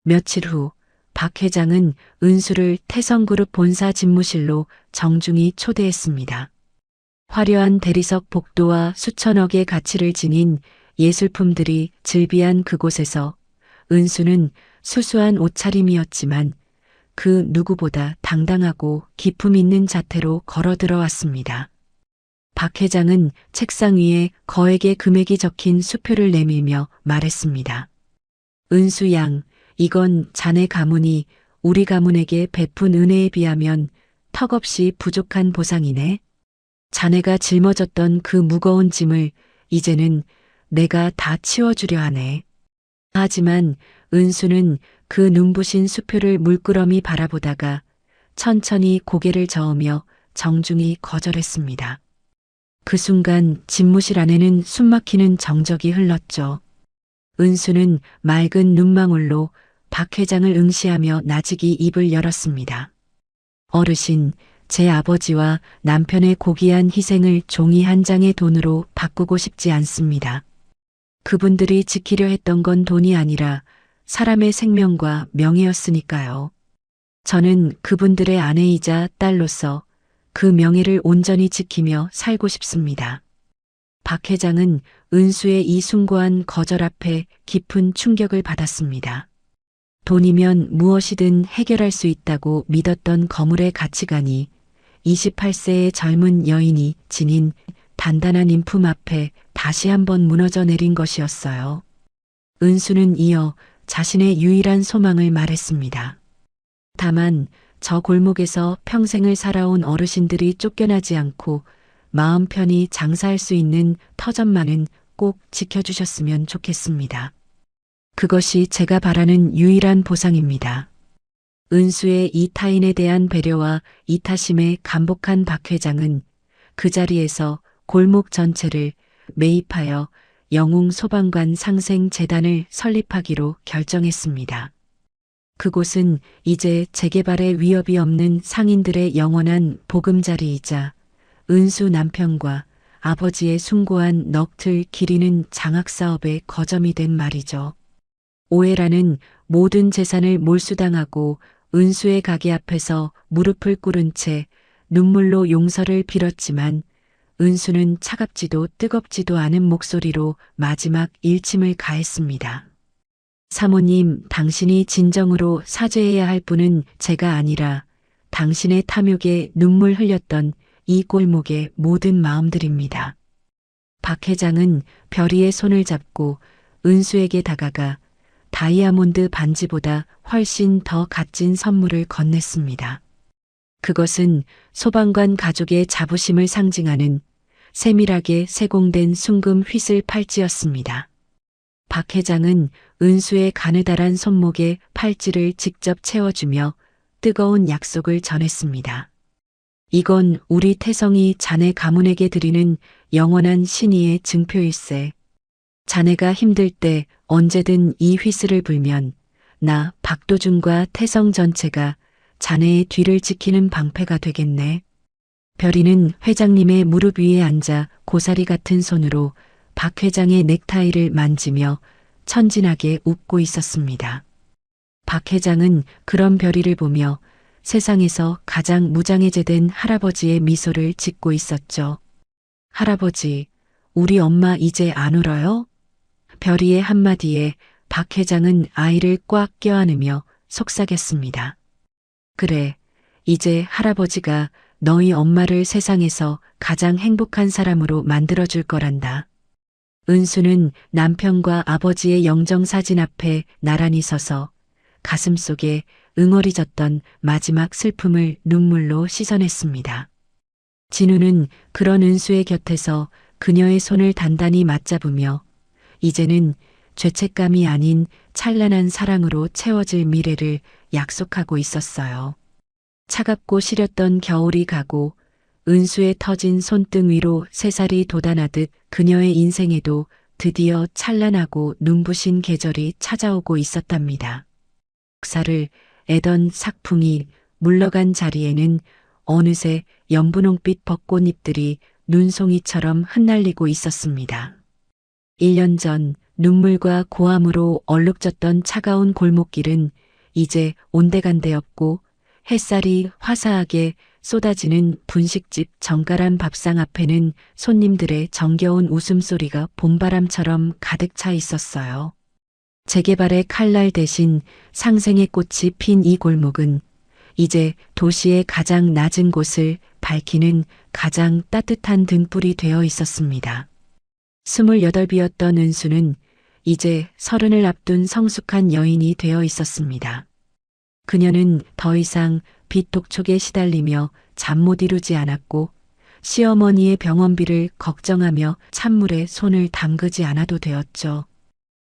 며칠 후 박 회장은 은수를 태성그룹 본사 집무실로 정중히 초대했습니다. 화려한 대리석 복도와 수천억의 가치를 지닌 예술품들이 즐비한 그곳에서 은수는 수수한 옷차림이었지만 그 누구보다 당당하고 기품 있는 자태로 걸어 들어왔습니다. 박 회장은 책상 위에 거액의 금액이 적힌 수표를 내밀며 말했습니다. 은수 양, 이건 자네 가문이 우리 가문에게 베푼 은혜에 비하면 턱없이 부족한 보상이네. 자네가 짊어졌던 그 무거운 짐을 이제는 내가 다 치워주려 하네. 하지만 은수는 그 눈부신 수표를 물끄러미 바라보다가 천천히 고개를 저으며 정중히 거절했습니다. 그 순간 집무실 안에는 숨막히는 정적이 흘렀죠. 은수는 맑은 눈망울로 박 회장을 응시하며 나직이 입을 열었습니다. 어르신, 제 아버지와 남편의 고귀한 희생을 종이 한 장의 돈으로 바꾸고 싶지 않습니다. 그분들이 지키려 했던 건 돈이 아니라 사람의 생명과 명예였으니까요. 저는 그분들의 아내이자 딸로서 그 명예를 온전히 지키며 살고 싶습니다. 박 회장은 은수의 이 숭고한 거절 앞에 깊은 충격을 받았습니다. 돈이면 무엇이든 해결할 수 있다고 믿었던 거물의 가치관이 28세의 젊은 여인이 지닌 단단한 인품 앞에 다시 한번 무너져 내린 것이었어요. 은수는 이어 자신의 유일한 소망을 말했습니다. 다만 저 골목에서 평생을 살아온 어르신들이 쫓겨나지 않고 마음 편히 장사할 수 있는 터전만은 꼭 지켜주셨으면 좋겠습니다. 그것이 제가 바라는 유일한 보상입니다. 은수의 이 타인에 대한 배려와 이타심에 감복한 박 회장은 그 자리에서 골목 전체를 매입하여 영웅 소방관 상생 재단을 설립하기로 결정했습니다. 그곳은 이제 재개발의 위협이 없는 상인들의 영원한 보금자리이자 은수 남편과 아버지의 숭고한 넋을 기리는 장학사업의 거점이 된 말이죠. 오해라는 모든 재산을 몰수당하고 은수의 가게 앞에서 무릎을 꿇은 채 눈물로 용서를 빌었지만 은수는 차갑지도 뜨겁지도 않은 목소리로 마지막 일침을 가했습니다. 사모님, 당신이 진정으로 사죄해야 할 분은 제가 아니라 당신의 탐욕에 눈물 흘렸던 이 골목의 모든 마음들입니다. 박 회장은 별이의 손을 잡고 은수에게 다가가 다이아몬드 반지보다 훨씬 더 값진 선물을 건넸습니다. 그것은 소방관 가족의 자부심을 상징하는 세밀하게 세공된 순금 휘슬 팔찌였습니다. 박 회장은 은수의 가느다란 손목에 팔찌를 직접 채워주며 뜨거운 약속을 전했습니다. 이건 우리 태성이 자네 가문에게 드리는 영원한 신의의 증표일세. 자네가 힘들 때 언제든 이 휘슬을 불면 나 박도준과 태성 전체가 자네의 뒤를 지키는 방패가 되겠네. 별이는 회장님의 무릎 위에 앉아 고사리 같은 손으로 박 회장의 넥타이를 만지며 천진하게 웃고 있었습니다. 박 회장은 그런 별이를 보며 세상에서 가장 무장해제된 할아버지의 미소를 짓고 있었죠. 할아버지, 우리 엄마 이제 안 울어요? 별이의 한마디에 박 회장은 아이를 꽉 껴안으며 속삭였습니다. 그래, 이제 할아버지가 너희 엄마를 세상에서 가장 행복한 사람으로 만들어줄 거란다. 은수는 남편과 아버지의 영정사진 앞에 나란히 서서 가슴 속에 응어리졌던 마지막 슬픔을 눈물로 씻어냈습니다. 진우는 그런 은수의 곁에서 그녀의 손을 단단히 맞잡으며 이제는 죄책감이 아닌 찬란한 사랑으로 채워질 미래를 약속하고 있었어요. 차갑고 시렸던 겨울이 가고 은수의 터진 손등 위로 새살이 돋아나듯 그녀의 인생에도 드디어 찬란하고 눈부신 계절이 찾아오고 있었답니다. 역사를 애던 삭풍이 물러간 자리에는 어느새 연분홍빛 벚꽃잎들이 눈송이처럼 흩날리고 있었습니다. 1년 전 눈물과 고함으로 얼룩졌던 차가운 골목길은 이제 온데간데없고 햇살이 화사하게 쏟아지는 분식집 정갈한 밥상 앞에는 손님들의 정겨운 웃음소리가 봄바람처럼 가득 차 있었어요. 재개발의 칼날 대신 상생의 꽃이 핀 이 골목은 이제 도시의 가장 낮은 곳을 밝히는 가장 따뜻한 등불이 되어 있었습니다. 28이었던 은수는 이제 30을 앞둔 성숙한 여인이 되어 있었습니다. 그녀는 더 이상 빚 독촉에 시달리며 잠 못 이루지 않았고 시어머니의 병원비를 걱정하며 찬물에 손을 담그지 않아도 되었죠.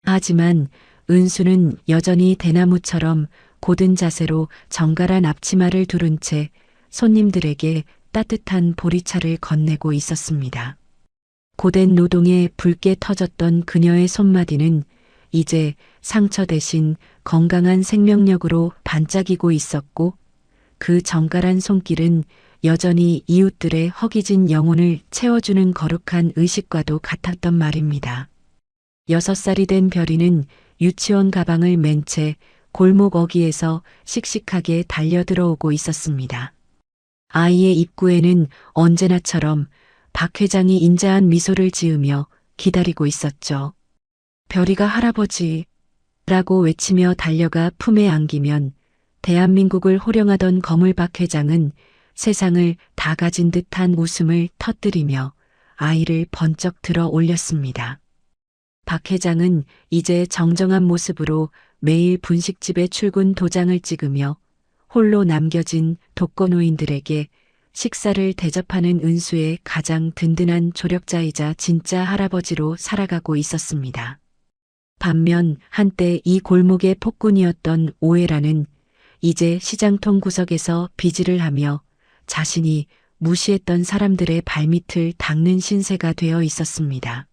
하지만 은수는 여전히 대나무처럼 고든 자세로 정갈한 앞치마를 두른 채 손님들에게 따뜻한 보리차를 건네고 있었습니다. 고된 노동에 붉게 터졌던 그녀의 손마디는 이제 상처 대신 건강한 생명력으로 반짝이고 있었고 그 정갈한 손길은 여전히 이웃들의 허기진 영혼을 채워주는 거룩한 의식과도 같았던 말입니다. 6살이 된 별이는 유치원 가방을 맨 채 골목 어귀에서 씩씩하게 달려들어오고 있었습니다. 아이의 입구에는 언제나처럼 박 회장이 인자한 미소를 지으며 기다리고 있었죠. 별이가 할아버지라고 외치며 달려가 품에 안기면 대한민국을 호령하던 거물 박 회장은 세상을 다 가진 듯한 웃음을 터뜨리며 아이를 번쩍 들어 올렸습니다. 박 회장은 이제 정정한 모습으로 매일 분식집에 출근 도장을 찍으며 홀로 남겨진 독거노인들에게 식사를 대접하는 은수의 가장 든든한 조력자이자 진짜 할아버지로 살아가고 있었습니다. 반면 한때 이 골목의 폭군이었던 오해라는 이제 시장통 구석에서 비질을 하며 자신이 무시했던 사람들의 발밑을 닦는 신세가 되어 있었습니다.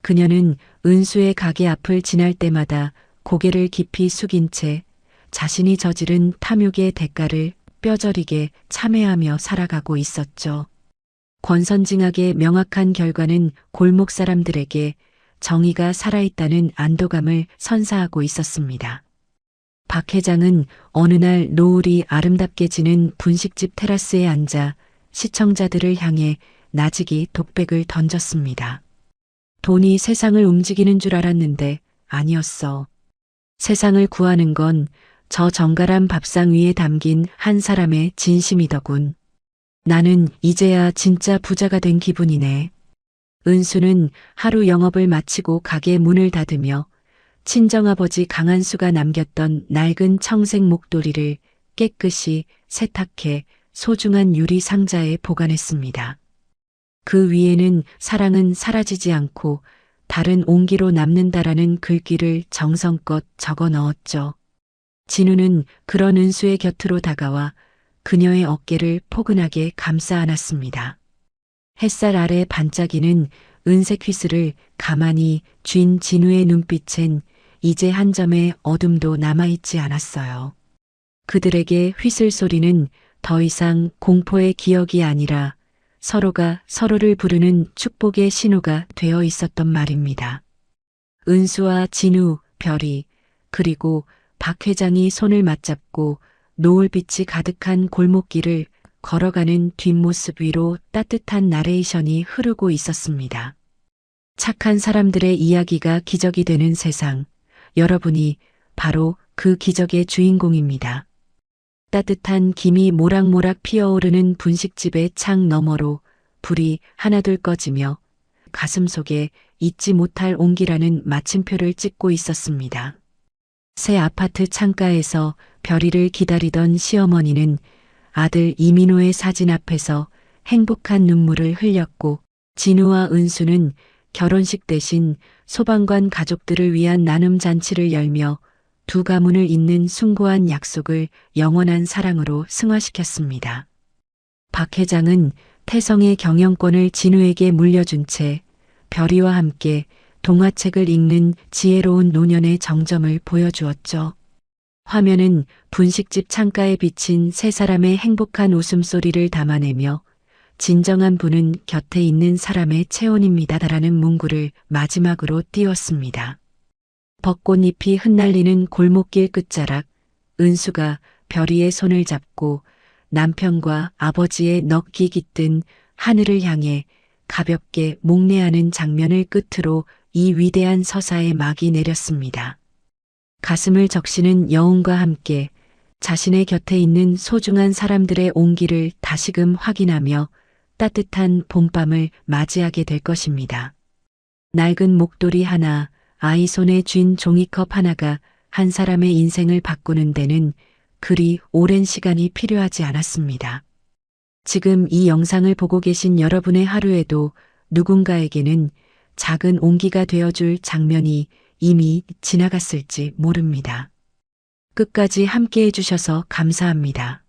그녀는 은수의 가게 앞을 지날 때마다 고개를 깊이 숙인 채 자신이 저지른 탐욕의 대가를 뼈저리게 참회하며 살아가고 있었죠. 권선징악의 명확한 결과는 골목 사람들에게 정의가 살아있다는 안도감을 선사하고 있었습니다. 박 회장은 어느 날 노을이 아름답게 지는 분식집 테라스에 앉아 시청자들을 향해 나직이 독백을 던졌습니다. 돈이 세상을 움직이는 줄 알았는데 아니었어. 세상을 구하는 건 저 정갈한 밥상 위에 담긴 한 사람의 진심이더군. 나는 이제야 진짜 부자가 된 기분이네. 은수는 하루 영업을 마치고 가게 문을 닫으며 친정아버지 강한수가 남겼던 낡은 청색 목도리를 깨끗이 세탁해 소중한 유리 상자에 보관했습니다. 그 위에는 사랑은 사라지지 않고 다른 온기로 남는다라는 글귀를 정성껏 적어 넣었죠. 진우는 그런 은수의 곁으로 다가와 그녀의 어깨를 포근하게 감싸 안았습니다. 햇살 아래 반짝이는 은색 휘슬을 가만히 쥔 진우의 눈빛엔 이제 한 점의 어둠도 남아있지 않았어요. 그들에게 휘슬 소리는 더 이상 공포의 기억이 아니라 서로가 서로를 부르는 축복의 신호가 되어 있었던 말입니다. 은수와 진우, 별이, 그리고 박 회장이 손을 맞잡고 노을빛이 가득한 골목길을 걸어가는 뒷모습 위로 따뜻한 나레이션이 흐르고 있었습니다. 착한 사람들의 이야기가 기적이 되는 세상, 여러분이 바로 그 기적의 주인공입니다. 따뜻한 김이 모락모락 피어오르는 분식집의 창 너머로 불이 하나둘 꺼지며 가슴 속에 잊지 못할 온기라는 마침표를 찍고 있었습니다. 새 아파트 창가에서 별이를 기다리던 시어머니는 아들 이민호의 사진 앞에서 행복한 눈물을 흘렸고 진우와 은수는 결혼식 대신 소방관 가족들을 위한 나눔 잔치를 열며 두 가문을 잇는 숭고한 약속을 영원한 사랑으로 승화시켰습니다. 박 회장은 태성의 경영권을 진우에게 물려준 채 별이와 함께 동화책을 읽는 지혜로운 노년의 정점을 보여주었죠. 화면은 분식집 창가에 비친 세 사람의 행복한 웃음소리를 담아내며 진정한 분은 곁에 있는 사람의 체온입니다라는 문구를 마지막으로 띄웠습니다. 벚꽃잎이 흩날리는 골목길 끝자락, 은수가 별이의 손을 잡고 남편과 아버지의 넋이 깃든 하늘을 향해 가볍게 목례하는 장면을 끝으로 이 위대한 서사의 막이 내렸습니다. 가슴을 적시는 여운과 함께 자신의 곁에 있는 소중한 사람들의 온기를 다시금 확인하며 따뜻한 봄밤을 맞이하게 될 것입니다. 낡은 목도리 하나, 아이 손에 쥔 종이컵 하나가 한 사람의 인생을 바꾸는 데는 그리 오랜 시간이 필요하지 않았습니다. 지금 이 영상을 보고 계신 여러분의 하루에도 누군가에게는 작은 온기가 되어줄 장면이 이미 지나갔을지 모릅니다. 끝까지 함께 해주셔서 감사합니다.